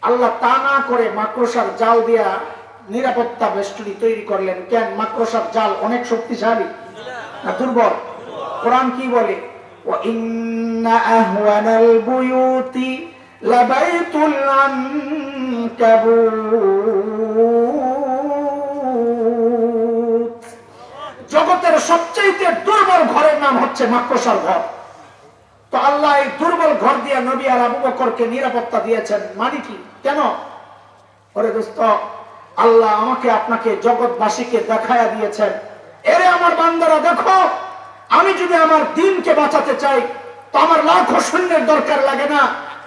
আল্লাহ তা না করে মাকড়সার জাল দিয়া নিরাপত্তা বেষ্টনী তৈরি করলেন। কেন? মাকড়সার জাল অনেক শক্তিশালী না দুর্বল? কোরআন কি বলে? ওয়া ইন্না আহওয়ানাল বুয়ুতি লাবাইতুল আনকাবুত। জগতের সবচেয়ে দুর্বল ঘরের নাম হচ্ছে মাকড়সার ঘর। তো আল্লাহ এই দুর্বল ঘর দিয়ে নবী আর আবু বকরকে নিরাপত্তা দিয়েছেন। মানে কি? কেন? ওরে দোস্ত, আল্লাহ আমাকে আপনাকে জগৎবাসীকে দেখায়া দিয়েছেন, এরে আমার বান্দারা দেখো, আমি যদি আমার দিনকে বাঁচাতে চাই তো আমার লাখো সৈন্যের দরকার লাগে না,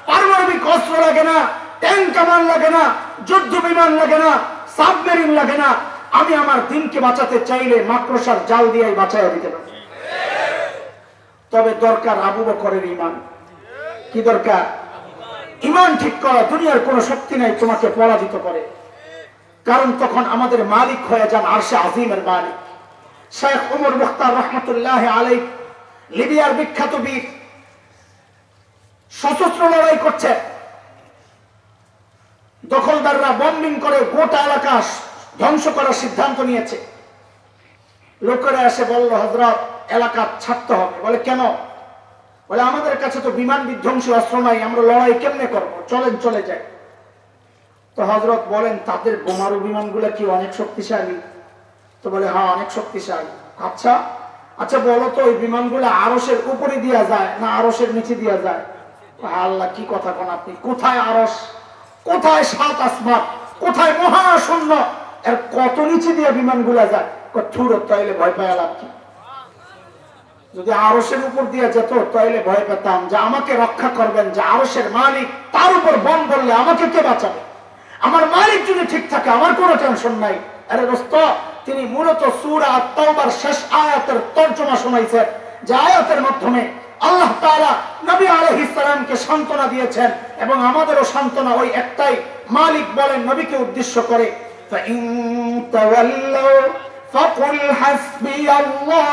পারমাণবিক অস্ত্র লাগে না, ট্যাঙ্ক কামান লাগে না, যুদ্ধ বিমান লাগে না, সাবমেরিন লাগে না। আমি আমার দিনকে বাঁচাতে চাইলে মাকড়সার জাল দিয়েই বাঁচাইয়া দিতে পারি। তবে দরকার আবু বকরের ঈমান। কি দরকার? ঈমান ঠিক করা। দুনিয়ার কোন শক্তি নাই তোমাকে পরাজিত করে, কারণ তখন আমাদের মালিক হয়ে যান আরশে আজিমের মালিক। শেখ ওমর মুখতার রহমতুল্লাহ আলাইহি, লিবিয়ার বিখ্যাত বীর, সশস্ত্র লড়াই করছে, দখলদাররা বম্বিং করে গোটা এলাকা ধ্বংস করার সিদ্ধান্ত নিয়েছে। লোকেরা এসে বলল, হযরত এলাকা ছাড়তে হবে। বলে কেন? বলে আমাদের কাছে তো বিমান বিধ্বংসী অস্ত্র নাই, আমরা লড়াই কেমনে করবো, চলেন চলে যাই। তো হযরত বলেন, তাদের বোমারু বিমানগুলো কি অনেক শক্তিশালী? তো বলে হ্যাঁ অনেক শক্তিশালী। আচ্ছা আচ্ছা বলো তো, ওই বিমানগুলো আরশের উপরে দিয়া যায় না আরশের নিচে দিয়া যায়? আল্লাহ কি কথা কোন আপনি, কোথায় আরশ, কোথায় সাত আসমান, কোথায় মহাশূন্য, এর কত নিচে দিয়ে বিমানগুলা যায়? থুর, তাইলে ভয় পায় লাভ কি? যদি আরশের উপর দিয়ে যেত তাইলে ভয় পেতাম যে আমাকে রক্ষা করবেন যে আরশের মালিক, তার উপর বম বললে আমাকে কে বাঁচাবে? আমার মালিক যদি ঠিক থাকে আমার কোনো টেনশন নাই। আরে দোস্ত, তিনি মূলত সূরা আত-তাওবার শেষ আয়াতের তরজমা শোনাইছেন, যে আয়াতের মাধ্যমে আল্লাহ তাআলা নবী আলাইহিস সালামকে সান্ত্বনা দিয়েছেন, এবং আমাদেরও সান্ত্বনা ওই একটাই। মালিক বলেন নবীকে উদ্দেশ্য করে, ফাইন তাওয়াল্লাউ ফাকুল হাসবিয়াল্লাহ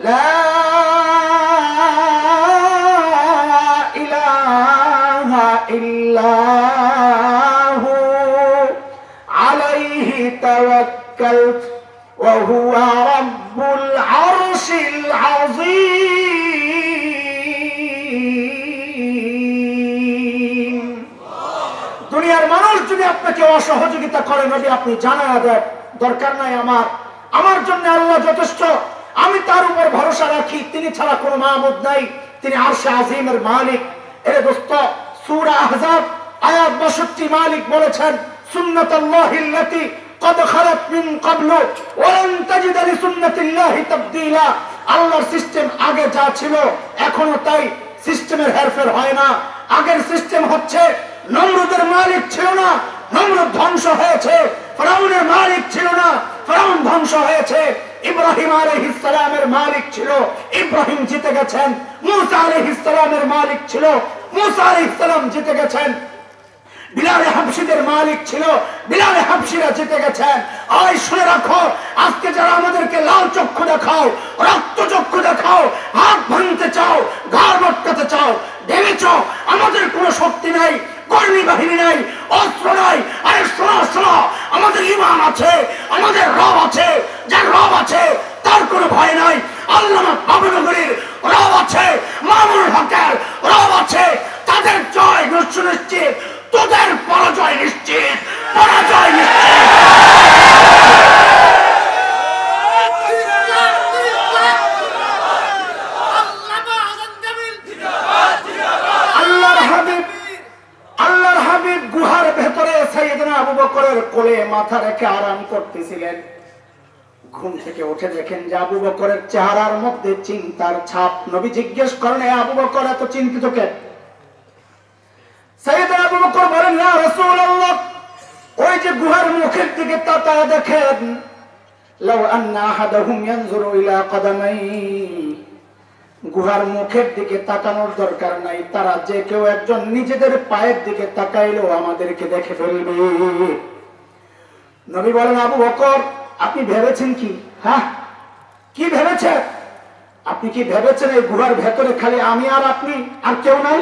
লা ইলাহা ইল্লাহু আলাইহি তাওয়াক্কালতু ওয়া হুয়া রাব্বুল আরশিল আযীম। দুনিয়ার মানুষ যদি আপনাকে অসহযোগিতা করে, নবী আপনি জানায়া দেন, দরকার নাই আমার জন্য আল্লাহ যথেষ্ট, আমি তার উপর ভরসা রাখি, তিনি ছাড়া কোনো মাবুদ নাই, তিনি আরশে আজিমের মালিক। এর দোস্ত, সূরা আহজাব আয়াত 62 মালিক বলেছেন, সুন্নাতুল্লাহিল্লাতী قد خلت من قبل ولن تجد لسنة الله تبديلا। আল্লাহর সিস্টেম আগে যা ছিল এখনো তাই, সিস্টেমের হেরফের হয় না। আগের সিস্টেম হচ্ছে, নমরুদের মালিক ছিল না, নমরুদ ধ্বংস হয়েছে। ফিরআউনের মালিক ছিল না, ফিরআউন ধ্বংস হয়েছে। ইব্রাহিম আলাইহিস সালামের মালিক ছিল, ইব্রাহিম জিতে গেছেন। মূসা আলাইহিস সালামের মালিক ছিল, মূসা আলাইহিস সালাম জিতে গেছেন। বিলালে হাবশীদের মালিক ছিল, বিলালে হাবশীরা জিতে গেছেন। আয় শুনে রাখো, আজকে যারা আমাদেরকে লাল চক্ষু দেখাও, রক্ত চক্ষু দেখাও, হাত ভাঙতে চাও, ঘাড় মটকাতে চাও, ভেবেছ আমাদের কোনো শক্তি নাই, কর্মী বাহিনী নাই, অস্ত্র নাই। আরে শোনো শোনো, আমাদের ঈমান আছে, আমাদের রব আছে। যার রব আছে তার কোনো ভয় নাই। আল্লামা বাবুনগরীর রব আছে, মামুনুল হকের রব আছে। তাদের জয় নিশ্চিত, তোদের পরাজয় নিশ্চিত, পরাজয় নিশ্চিত। আল্লাহর হাবিব গুহার ভেতরে সাইয়েদনা আবু বকরের কোলে মাথা রেখে আরাম করতেছিলেন। ঘুম থেকে উঠে দেখেন যে আবু বকরের চেহারার মধ্যে চিন্তার ছাপ। নবী জিজ্ঞেস করেন, আবু বকর এত চিন্তিত কেন? সাইয়েদনা আবু বকর বলেন, ইয়া রাসূলুল্লাহ, ওই যে গুহার মুখের দিকে তাকায় দেখেন, লাউ আন্না আহাদাহুম ইয়ানজুরু ইলা কদামাই, গুহার মুখের দিকে তাকানোর দরকার নাই, তারা যে কেউ একজন নিজেদের পায়ের দিকে তাকাইলেও আমাদেরকে দেখে ফেলবে। নবী বলেন, আবু বকর আপনি ভেবেছেন কি? হ্যাঁ, কি ভেবেছেন? আপনি কি ভেবেছেন এই গুহার ভেতরে খালি আমি আর আপনি, আর কেউ নাই?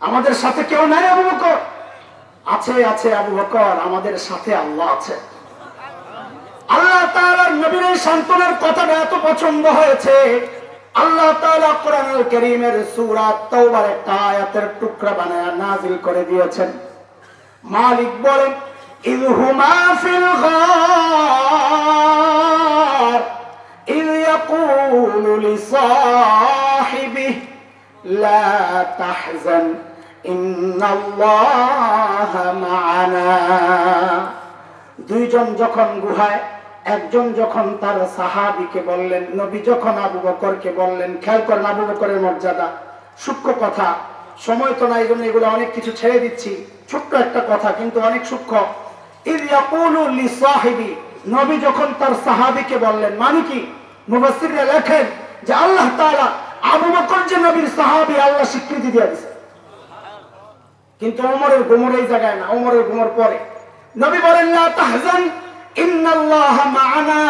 আমাদের সাথে কেউ নাই আবু বকর? আছে আছে আবু বকর, আমাদের সাথে আল্লাহ আছে। আল্লাহ তাআলার নবীর এই সান্ত্বনার কথাটা এত পছন্দ হয়েছে, আল্লাহ তাআলা কোরআনুল কারীমের সূরা তাওবার একটা আয়াতের টুকরা বানায়া নাযিল করে দিয়েছেন। মালিক বলেন, ইয হুমা ফিল গার ইয ইয়াকুলু লিসাহিবিহি লা তাহজান ইন্নাল্লাহা মা'ানা। দুইজন যখন গুহায়, একজন যখন তার সাহাবীকে বললেন, নবী যখন আবু বকরকে বললেন, খেয়াল করেন আবু বকরের মর্যাদা, সূক্ষ্ম কথা, সময় তো নাই, জন্য এগুলো অনেক কিছু ছেড়ে দিচ্ছি, ছোট্ট একটা কথা কিন্তু অনেক সূক্ষ্ম। ইয ইয়াকুলু লিসাহিবি, নবী যখন তার সাহাবীকে বললেন, মানে কি? মুফাসসিররা লেখেন যে আল্লাহ তাআলা আবু বকর যে নবীর সাহাবী, আল্লাহ স্বীকৃতি দিয়ে দিয়েছে, কিন্তু ওমরের গুমর এই জায়গায় না, ওমরের গুমর পরে। নবী বলেন লা তাহজান ইন্নাল্লাহা মা'ানা,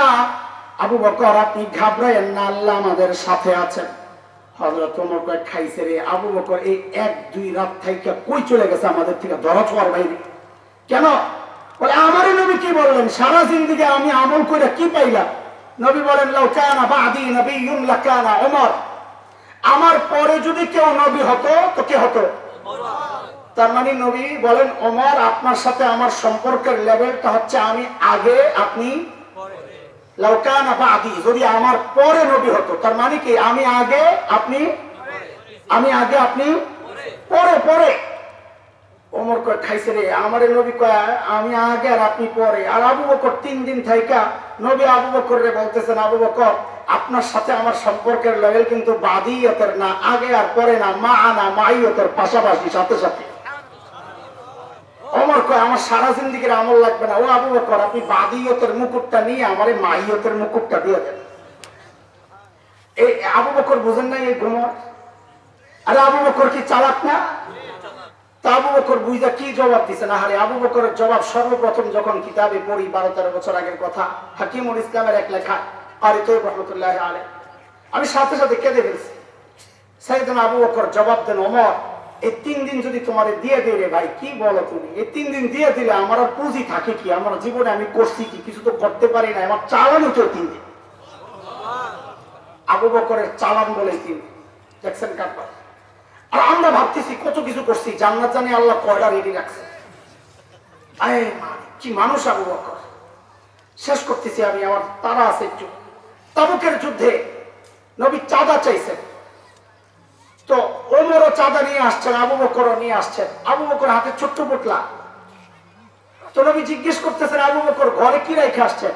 আবু বকর আপনি ঘাবড়ায়েন না, আল্লাহ আমাদের সাথে আছেন। হযরত ওমর কয় খাইছে রে, আবু বকর এই 1-2 রাত থেকে কই চলে গেছে আমাদের থেকে, ধরা ছোঁয়ার বাইরে। কেন? বলে আমারই নবী কি বললেন, সারা জিন্দেগি আমি আমল করে কি পাইলাম? নবী বলেন লাউ কানা বা'দি নাবিয়্যুন লাকানা ওমর, আমার পরে যদি কেউ নবী হতো তো কে হতো? তার মানে নবী বলেন ওমর আপনার সাথে আমার সম্পর্কের লেভেলটা হচ্ছে আমি আগে, আপনি পরে। লাউ কানা বা'দি, যদি আমার পরে নবী হতো, তার মানে কি আমি আগে, আপনি আমি আগে, আপনি পরে। পরে ওমর কয় খাইছে রে, আমার নবী কয় আমি আগে আর আপনি পরে। আর আবু বকর 3 দিন থাইকা নবী আবু বকর রে বলতেছেন, আবু বকর আপনার সাথে আমার সম্পর্কের লেভেল কিন্তু বাদিয়তের না, আগে আর পরে না, মা'ানা মাইয়তের পাশাপাশি, সাথে সাথে। ওমর কয় আমার সারা জিন্দেগির আমল লাগবে না, ও আবু বকর আপনি বাদিয়তের মুকুটটা নিয়ে আমারে মাইয়তের মুকুটটা দিয়ে দেন। এই আবু বকর বুঝেন নাই এই গুমর? আরে আবু বকর কি চালাক না? তা আবু বকর বুঝা কি জবাব দিছে না? আরে আবু বকরের জবাব সর্বপ্রথম যখন কিতাবে পড়ি 12-13 বছর আগের কথা, হাকিমুল ইসলামের এক লেখা কারি তৈয়ব রাহমাতুল্লাহি আলাইহি, আমি সাথে সাথে কেঁদে ফেলছি। সাইয়েদনা আবু বকর জবাব দেন, ওমর এই 3 দিন যদি তোমারে দিয়ে দিই রে ভাই, কি বলো তুমি? এই 3 দিন দিয়ে দিলে আমার আর পুঁজি থাকে কি? আমার জীবনে আমি করছি কি? কিছু তো করতে পারি না, আমার চালান তো 3 দিন। আবু বকরের চালান বলে 3 দিন, দেখছেন কারবার। আর আমরা ভাবতেছি কত কিছু করছি, জান্নাত জানি আল্লাহ কয়টা রেডি রাখছে। কি মানুষ আবু বকর! শেষ করতেছি আমি, আমার তারা আছে একটু। তাবুকের যুদ্ধে নবী চাঁদা চাইছেন, তো ওমরও চাঁদা নিয়ে আসছেন, আবু বকরও নিয়ে আসছেন। আবু বকর হাতে ছোট্ট পুটলা, তো নবী জিজ্ঞেস করতেছেন আবু বকর ঘরে কি রেখে আসছেন?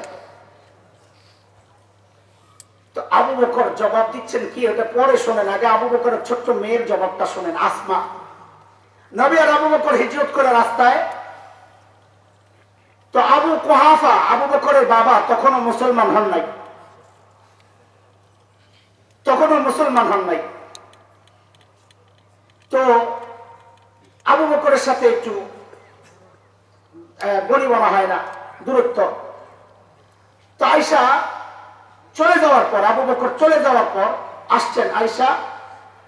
তো আবু বকর জবাব দিচ্ছেন কি, এটা পরে শোনেন, আগে আবু বকরের ছোট্ট মেয়ের জবাবটা শোনেন, আসমা। নবী আর আবু বকর হিজরত করে রাস্তায়, তো আবু কুহাফা আবু বকরের বাবা তখনও মুসলমান হন নাই, তো আবু বকরের সাথে একটু বনিবনা হয় না, দূরত্ব। তো আয়েশা চলে যাওয়ার পর, আবু বকর চলে যাওয়ার পর আসছেন, আয়েশা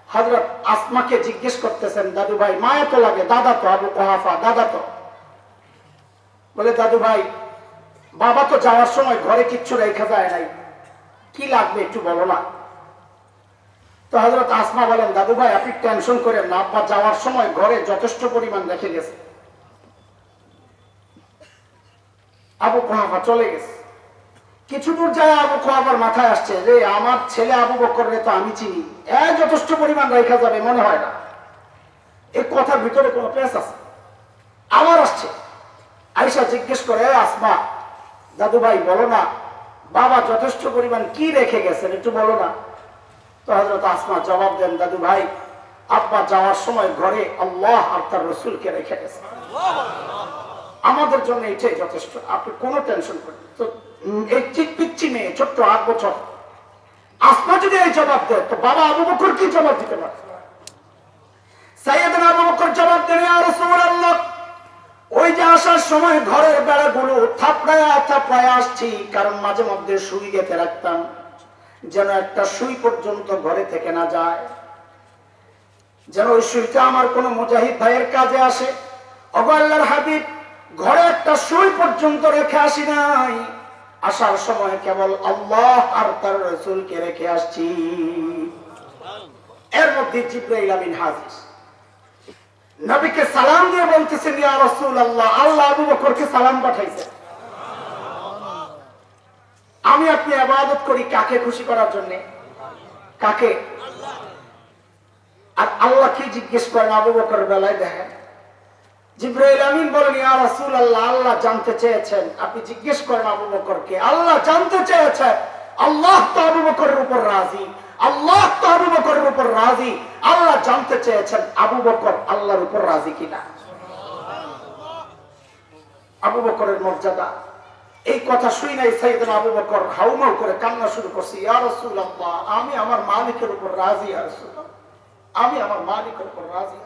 হযরত আসমাকে জিজ্ঞেস করতেছেন, দাদু ভাই, মায়া তো লাগে, দাদা তো, আবু কুহাফা দাদা তো। বলে দাদু ভাই, বাবা তো যাওয়ার সময় ঘরে কিচ্ছু রেখে যায় নাই, কি লাগবে একটু বলো না। তো হযরত আসমা বলেন, দাদু ভাই আপনি টেনশন করেন না, আব্বা যাওয়ার সময় ঘরে যথেষ্ট পরিমাণ রেখে গেছে। আবু কুহাফা চলে গেছে। কিছু দূর যায় আবু কুহাফার মাথায় আসছে যে আমার ছেলে আবু বকরকে তো আমি চিনি, যথেষ্ট পরিমাণ রেখা যাবে মনে হয় না, এই কথার ভিতরে কোনো পেশ আছে। আবার আসছে, আয়েশা জিজ্ঞেস করে, আসমা দাদু ভাই বলো না, বাবা যথেষ্ট পরিমাণ কি রেখে গেছেন একটু বলো না। তো হযরত আসমা জবাব দেন, দাদু ভাই আব্বা যাওয়ার সময় ঘরে আল্লাহ আর তার রাসূলকে রেখে গেছেন, আমাদের জন্য এটাই যথেষ্ট, আপনি কোনো টেনশন করেন। তো এই পিচ্ছি মেয়ে ছোট্ট 8 বছর, আসমা যদি এই জবাব দেয় তো বাবা আবু বকর কি জবাব দিতে পারে? সাইয়েদনা আবু বকর জবাব দেন, ইয়া রাসূলুল্লাহ ওই যে আসার সময় ঘরের বেড়াগুলো থাপড়ায় আসছি, কারণ মাঝে মধ্যে সুই গেঁথে রাখতাম যেন একটা সুই পর্যন্ত ঘরে থেকে না যায়, যেন ওই সুইটা আমার কোনো মুজাহিদ ভাইয়ের কাজে আসে। ওগো আল্লাহর হাবিব, ঘরে একটা সুই পর্যন্ত রেখে আসি নাই, আসার সময় কেবল আল্লাহ আর তার রাসূলকে রেখে আসছি। এর মধ্যে জিবরাইল আমিন হাজির, নবীকে সালাম দিয়ে বলতেছেন, ইয়া রাসূলুল্লাহ আল্লাহ আবু বকরকে সালাম পাঠাইছেন। আমি আপনি ইবাদত করি কাকে খুশি করার জন্য? কাকে? আর আল্লাহ কি জিজ্ঞেস করেন আবু বকরের বেলায়? দেখেন, জিবরাইল আমিন বলেন, ইয়া রাসূলুল্লাহ, আল্লাহ জানতে চেয়েছেন, আপনি জিজ্ঞেস করেন আবু বকরকে। আল্লাহ জানতে চেয়েছেন, আল্লাহ তো আবু বকরের উপর রাজি, আল্লাহ তো আবু বকরের উপর রাজি। আল্লাহ জানতে চেয়েছেন আবু বকর আল্লাহর উপর রাজি কিনা। আবু বকরের মর্যাদা। এই কথা শুই নাই সাইয়েদনা আবু বকর হাউমাউ করে কান্না শুরু করছে, ইয়া রাসূলুল্লাহ, আমি আমার মালিকের উপর রাজি, ইয়া রাসূলুল্লাহ, আমি আমার মালিকের উপর রাজি।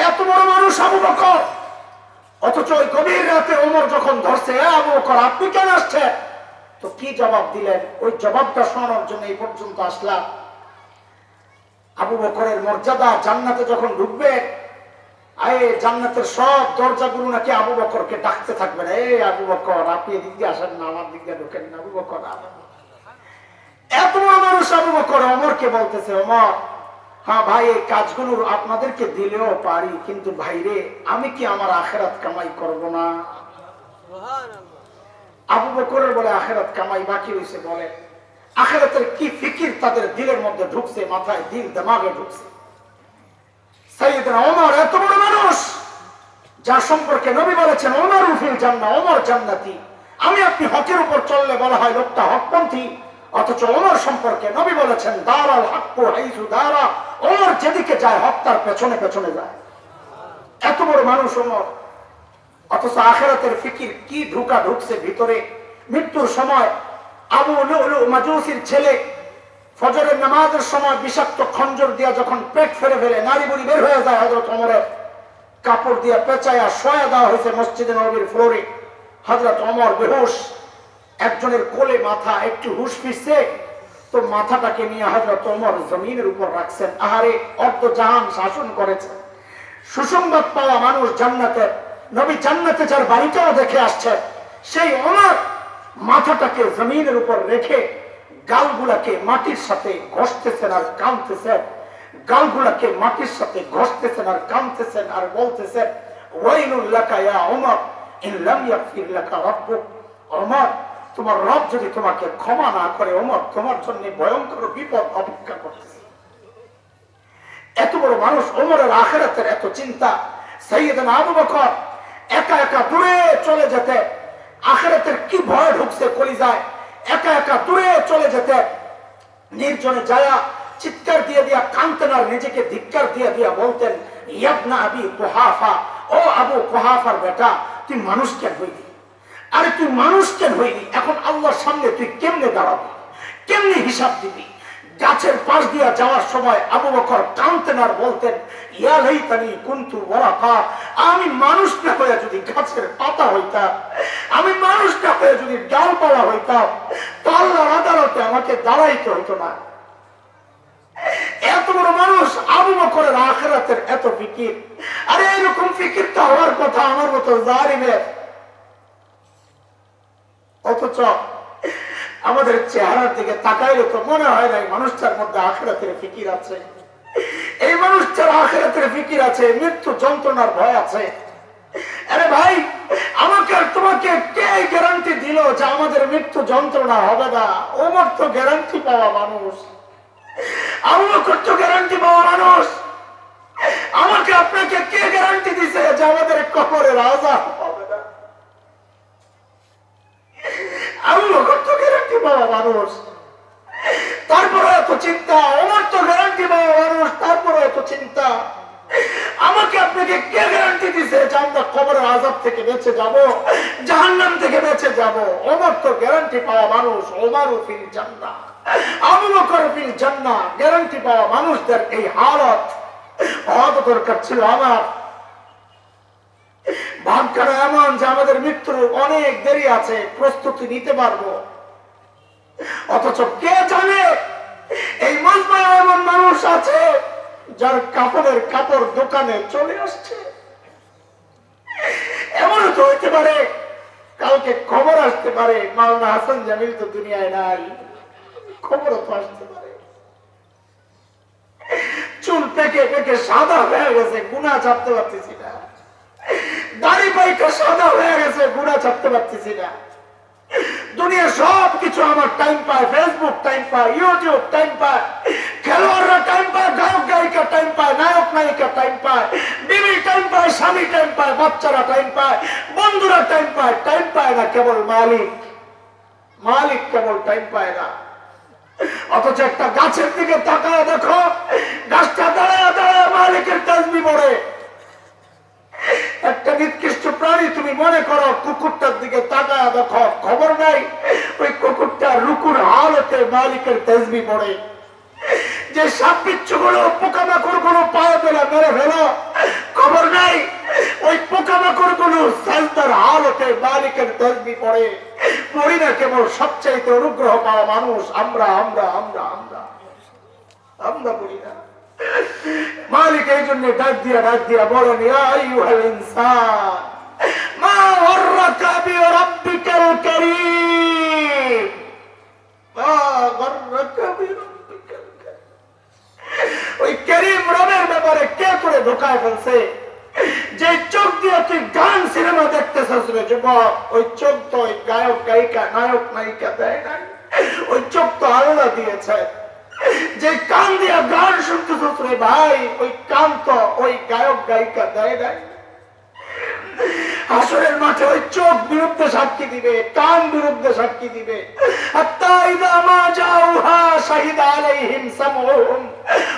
এত বড় মানুষ আবু বকর, অথচ ওই গভীর রাতে ওমর যখন ধরছে, আবু বকর আপনি কেন আসছেন, তো কি জবাব দিলেন? ওই জবাবটা শোনানোর জন্য এই পর্যন্ত আসলাম। আবু বকরের মর্যাদা, জান্নাতে যখন ঢুকবে, জান্নাতের সব দরজাগুলো নাকি আবু বকরকে ডাকতে থাকবেন, এই আবু বকর আপনি এদিক দিয়ে আসেন না, আমার দিক দিয়ে ঢুকেন না, আবু বকর। এত বড় মানুষ আবু বকর ওমরকে বলতেছে, ওমর, হ্যাঁ ভাই, এই কাজগুলো আপনাদেরকে দিলেও পারি, কিন্তু ভাইরে আমি কি আমার আখিরাত কামাই করব না? আবু বকরের বলে আখিরাত কামাই বাকি হয়েছে। বলে আখিরাতের কি ফিকির তাদের দিলের মধ্যে ঢুকছে, মাথায় দিল দিমাগে ঢুকছে। সাইয়েদনা ওমর এত বড় মানুষ, যার সম্পর্কে নবী বলেছেন ওমরু ফিল জান্নাহ, ওমর জান্নাতি। আমি আপনি হকের উপর চললে বলা হয় লোকটা হকপন্থী, অথচ ওমর সম্পর্কে নবী বলেছেন দারাল হাক্কু হাইসু দারা, ওমর যেদিকে যায় হক তার পেছনে পেছনে যায়। এত বড় মানুষ ওমর, অথচ আখিরাতের ফিকির কি ঢুকা ঢুকছে ভিতরে। মৃত্যুর সময় আবু লুলু মাজুসির ছেলে ফজরের নামাজের সময় বিষাক্ত খঞ্জর দিয়া যখন পেট ফেলে ফেলে নারী বুড়ি বের হয়ে যায়, হযরত ওমরের কাপড় দিয়া পেঁচায়া শোয়া দেওয়া হয়েছে মসজিদে নববীর ফ্লোরে। হযরত ওমর বেহুশ, একজনের কোলে মাথা, একটু হুশ ফিরছে তো মাথাটাকে নিয়ে হযরত ওমর জমিনের উপর রাখছেন। আহারে, অর্ধ জাহান শাসন করেছে। সুসংবাদ পাওয়া মানুষ জান্নাতে, নবী জান্নাতে যার বাড়িটাও দেখে আসছে, সেই ওমর মাথাটাকে জমিনের উপর রেখে গালগুলাকে মাটির সাথে ঘষতেছেন আর কাঁদতেছেন, গালগুলাকে মাটির সাথে ঘষতেছেন আর কাঁদতেছেন আর বলতেছেন, ওয়াইলুল লাকা ইয়া ওমর ইন লাম ইয়াগফির লাকা রাব্বুক। ওমর, তোমার রব যদি তোমাকে ক্ষমা না করে, ওমর তোমার জন্য ভয়ঙ্কর বিপদ অপেক্ষা করতেছে। এত বড় মানুষ ওমরের আখিরাতের এত চিন্তা। সাইয়েদনা আবু বকর একা একা দূরে চলে যেতে, আখিরাতের কি ভয় ঢুকছে কলিজায়, একা একা দূরে চলে যেতে, নির্জনে যায়া চিৎকার দিয়ে দিয়া কাঁদতেন আর নিজেকে ধিক্কার দিয়ে দিয়া বলতেন, ইয়াবনা আবি কুহাফা, ও আবু কুহাফার বেটা, তুই মানুষ কেন হইলি? আরে তুই মানুষ কেন হইলি? এখন আল্লাহর সামনে তুই কেমনে দাঁড়াবি, কেমনে হিসাব দিবি? গাছের পাশ দিয়া যাওয়ার সময় আবু বকর কাঁদতেন আর বলতেন, ইয়া লাইতানি কুনতু ওয়ারাকা, আমি মানুষ না হয়ে যদি গাছের পাতা হইতাম, আমি মানুষ না হয়ে যদি ডালপালা হইতাম, তো আল্লাহর আদালতে আমাকে দাঁড়াইতে হইতো না। এত বড় মানুষ আবু বকরের আখিরাতের এত ফিকির। আরে এরকম ফিকিরটা হওয়ার কথা আমার মতো জালিমের। অথচ আমাদের চেহারার দিকে তাকাইলে তো মনে হয় না এই মানুষটার মধ্যে আখিরাতের ফিকির আছে। এই মানুষটার আখিরাতের ফিকির আছে, মৃত্যু যন্ত্রণার ভয় আছে। আরে ভাই, আমাকে আর তোমাকে কে গ্যারান্টি দিল যে আমাদের মৃত্যু যন্ত্রণা হবে না? ওমর তো গ্যারান্টি পাওয়া মানুষ, আবু বকর তো গ্যারান্টি পাওয়া মানুষ। আমাকে আপনাকে কে গ্যারান্টি দিছে যে আমাদের কবরের আযাব হবে না? আবু বকর তো গ্যারান্টি পাওয়া মানুষ, তারপরে এত চিন্তা। ওমর তো গ্যারান্টি পাওয়া মানুষ, তারপরে এত চিন্তা। আমাকে আপনাকে কে গ্যারান্টি দিছে যে আমরা কবরের আযাব থেকে বেঁচে যাব, জাহান্নাম থেকে বেঁচে যাব? ওমর তো গ্যারান্টি পাওয়া মানুষ, ওমরু ফিল জান্নাহ, আবু বকর ফিল জান্নাহ। গ্যারান্টি পাওয়া মানুষদের এই হালত হওয়া দরকার ছিল। আমার ভাগ্যটা এমন যে আমাদের মৃত্যুর অনেক দেরি আছে, প্রস্তুতি নিতে পারবো। অথচ কে জানে এই মজমায় এমন মানুষ আছে যার কাপড়ের কাপড় দোকানে চলে আসছে। এমন তো হইতে পারে কালকে খবর আসতে পারে মাওলানা হাসান জামিল তো দুনিয়ায় নাই, খবরও তো আসতে পারে। চুল পেকে পেকে সাদা হয়ে গেছে, গুণা চাপতে পারতেছি না। দাড়ি পাইটা সাদা হয়ে গেছে, গুণা চাপতে পারতেছি না। দুনিয়া সব কিছু আমার টাইম পায়, ফেসবুক টাইম পায়, ইউটিউব টাইম পায়, খেলোয়াড়রা টাইম পায়, গায়ক গায়িকা টাইম পায়, নায়ক নায়িকা টাইম পায়, বিবি টাইম পায়, স্বামী টাইম পায়, বাচ্চারা টাইম পায়, বন্ধুরা টাইম পায় না কেবল মালিক। মালিক কেবল টাইম পায় না। অথচ একটা গাছের দিকে তাকায় দেখো, গাছটা দাঁড়ায় দাঁড়ায় মালিকের তাসবিহ পড়ে। একটা নিকৃষ্ট প্রাণী তুমি মনে করো, কুকুরটার দিকে তাকায় দেখো, খবর নাই ওই কুকুরটা রুকুর হালতে মালিকের তাসবিহ পড়ে। যে সাপ বিচ্ছুগুলো পোকামাকড় গুলো পায়ে পেলে মেরে ফেলো, খবর নাই ওই পোকামাকড় গুলো সাজদার হালতে মালিকের তাসবিহ পড়ে। পড়ি না কেবল সবচাইতে অনুগ্রহ পাওয়া মানুষ আমরা আমরা আমরা আমরা আমরা পড়ি না। মালিক এই জন্য ডাক দিয়া বলেন, ইয়া আইয়ুহাল ইনসান মা গররাকা বিরাব্বিকাল কারীম, মা গররাকা বিরাব্বিকাল কারীম। ওই কারীম রবের ব্যাপারে কে করে ধোঁকায় ফেলছে? যে চোখ দিয়ে তুই গান সিনেমা দেখতেছিস রে যুবক, ওই চোখ তো ওই গায়ক গায়িকা নায়ক নায়িকা দেয় নাই, ওই চোখ তো আল্লাহ দিয়েছে। যে কান দিয়ে গান শুনতেছিস রে ভাই, ওই কান তো ওই গায়ক গায়িকা দেয় নাই। হাসরের মাঠে ওই চোখ বিরুদ্ধে সাক্ষী দিবে, কান বিরুদ্ধে সাক্ষী দিবে। হাত্তা ইযা মা জাউহা শাহিদা আলাইহিম সামউহুম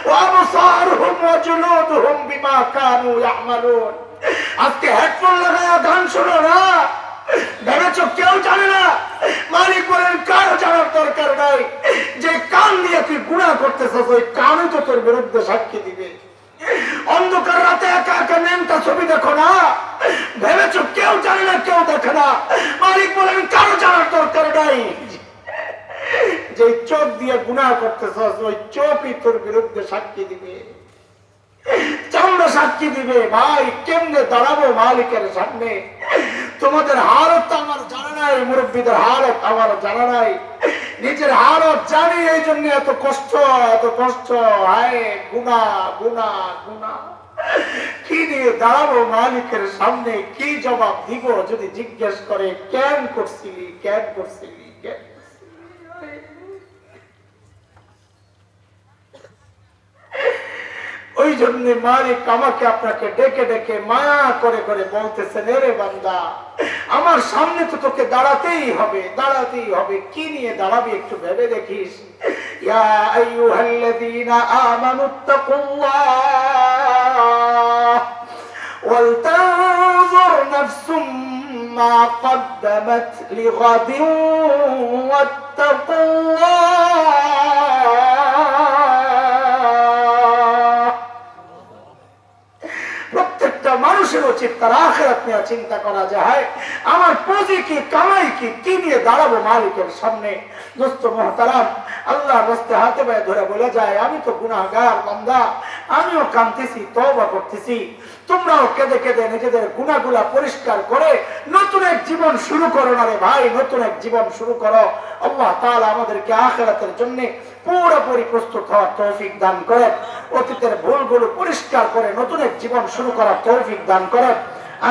ওয়া আবসারুহুম ওয়া জুলুদুহুম বিমা কানু ইয়ামালুন। আজকে হেডফোন লাগায়া গান শোনো না, ভেবেছো কেউ জানে না? মালিক বলেন কারো জানার দরকার নাই। যে কান দিয়ে তুই গুনাহ করতেছিস, ওই কানও তো তোর বিরুদ্ধে সাক্ষী দিবে। অন্ধকার রাতে একা একা নেমটা ছবি দেখো না, ভেবেছো কেউ জানে না, কেউ দেখে না। মালিক বলেন কারো জানার দরকার নাই। যে চোখ দিয়ে গুনাহ করতেছস, ওই চোখই তোর বিরুদ্ধে সাক্ষী দিবে, চামড়া সাক্ষী দিবে। ভাই কেমনে দাঁড়াবো মালিকের সামনে? তোমাদের হালত আমার জানা নাই, মুরব্বীদের হালত আমার জানা নাই, নিজের হালত জানি, এই জন্য এত কষ্ট এত কষ্ট। হায় গুনাহ গুনাহ গুনাহ। কি দিয়ে দাঁড়াবো মালিকের সামনে? কি জবাব দিব যদি জিজ্ঞেস করে কেন করছিলি, কেন করছিলি, কেন? ওই জন্য মালিক আমাকে আপনাকে ডেকে ডেকে মায়া করে করে বলতেছেন, রে বান্দা আমার সামনে তো তোকে দাঁড়াতেই হবে, দাঁড়াতেই হবে। কি নিয়ে দাঁড়াবি একটু ভেবে দেখিস। ইয়া আইয়ুহাল্লাযীনা আমানুত্তাকুল্লাহ ওয়াল তানজুর নাফসুম মা কদ্দামাত লিগাদিন ওয়াত্তাকুল্লাহ। মানুষের উচিত তার আখিরাত নিয়ে চিন্তা করা যায়। আমার পুঁজি কি, কামাই কি, কি নিয়ে দাঁড়াবো মালিকের সামনে? দোস্ত মুহতারাম, আল্লাহর রাস্তে হাতে পায়ে ধরে বলে যায়, আমি তো গুনাহগার বান্দা, আমিও কাঁদতেছি, তওবা করতেছি। তোমরাও কেঁদে কেঁদে নিজেদের গুনাহগুলা পরিষ্কার করে নতুন এক জীবন শুরু করো না রে ভাই, নতুন এক জীবন শুরু করো। আল্লাহ তাআলা আমাদেরকে আখিরাতের জন্য পুরোপুরি প্রস্তুত হওয়ার তৌফিক দান করেন। অতীতের ভুলগুলো পরিষ্কার করে নতুন এক জীবন শুরু করার তৌফিক দান করেন।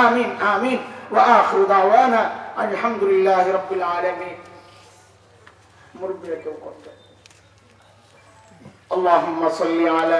আমিন আমিন। ওয়া আখিরু দাওয়ানা আলহামদুলিল্লাহি রাব্বিল আলামিন। মুরব্বিরা কেউ করতে আল্লাহুম্মা সাল্লি আলা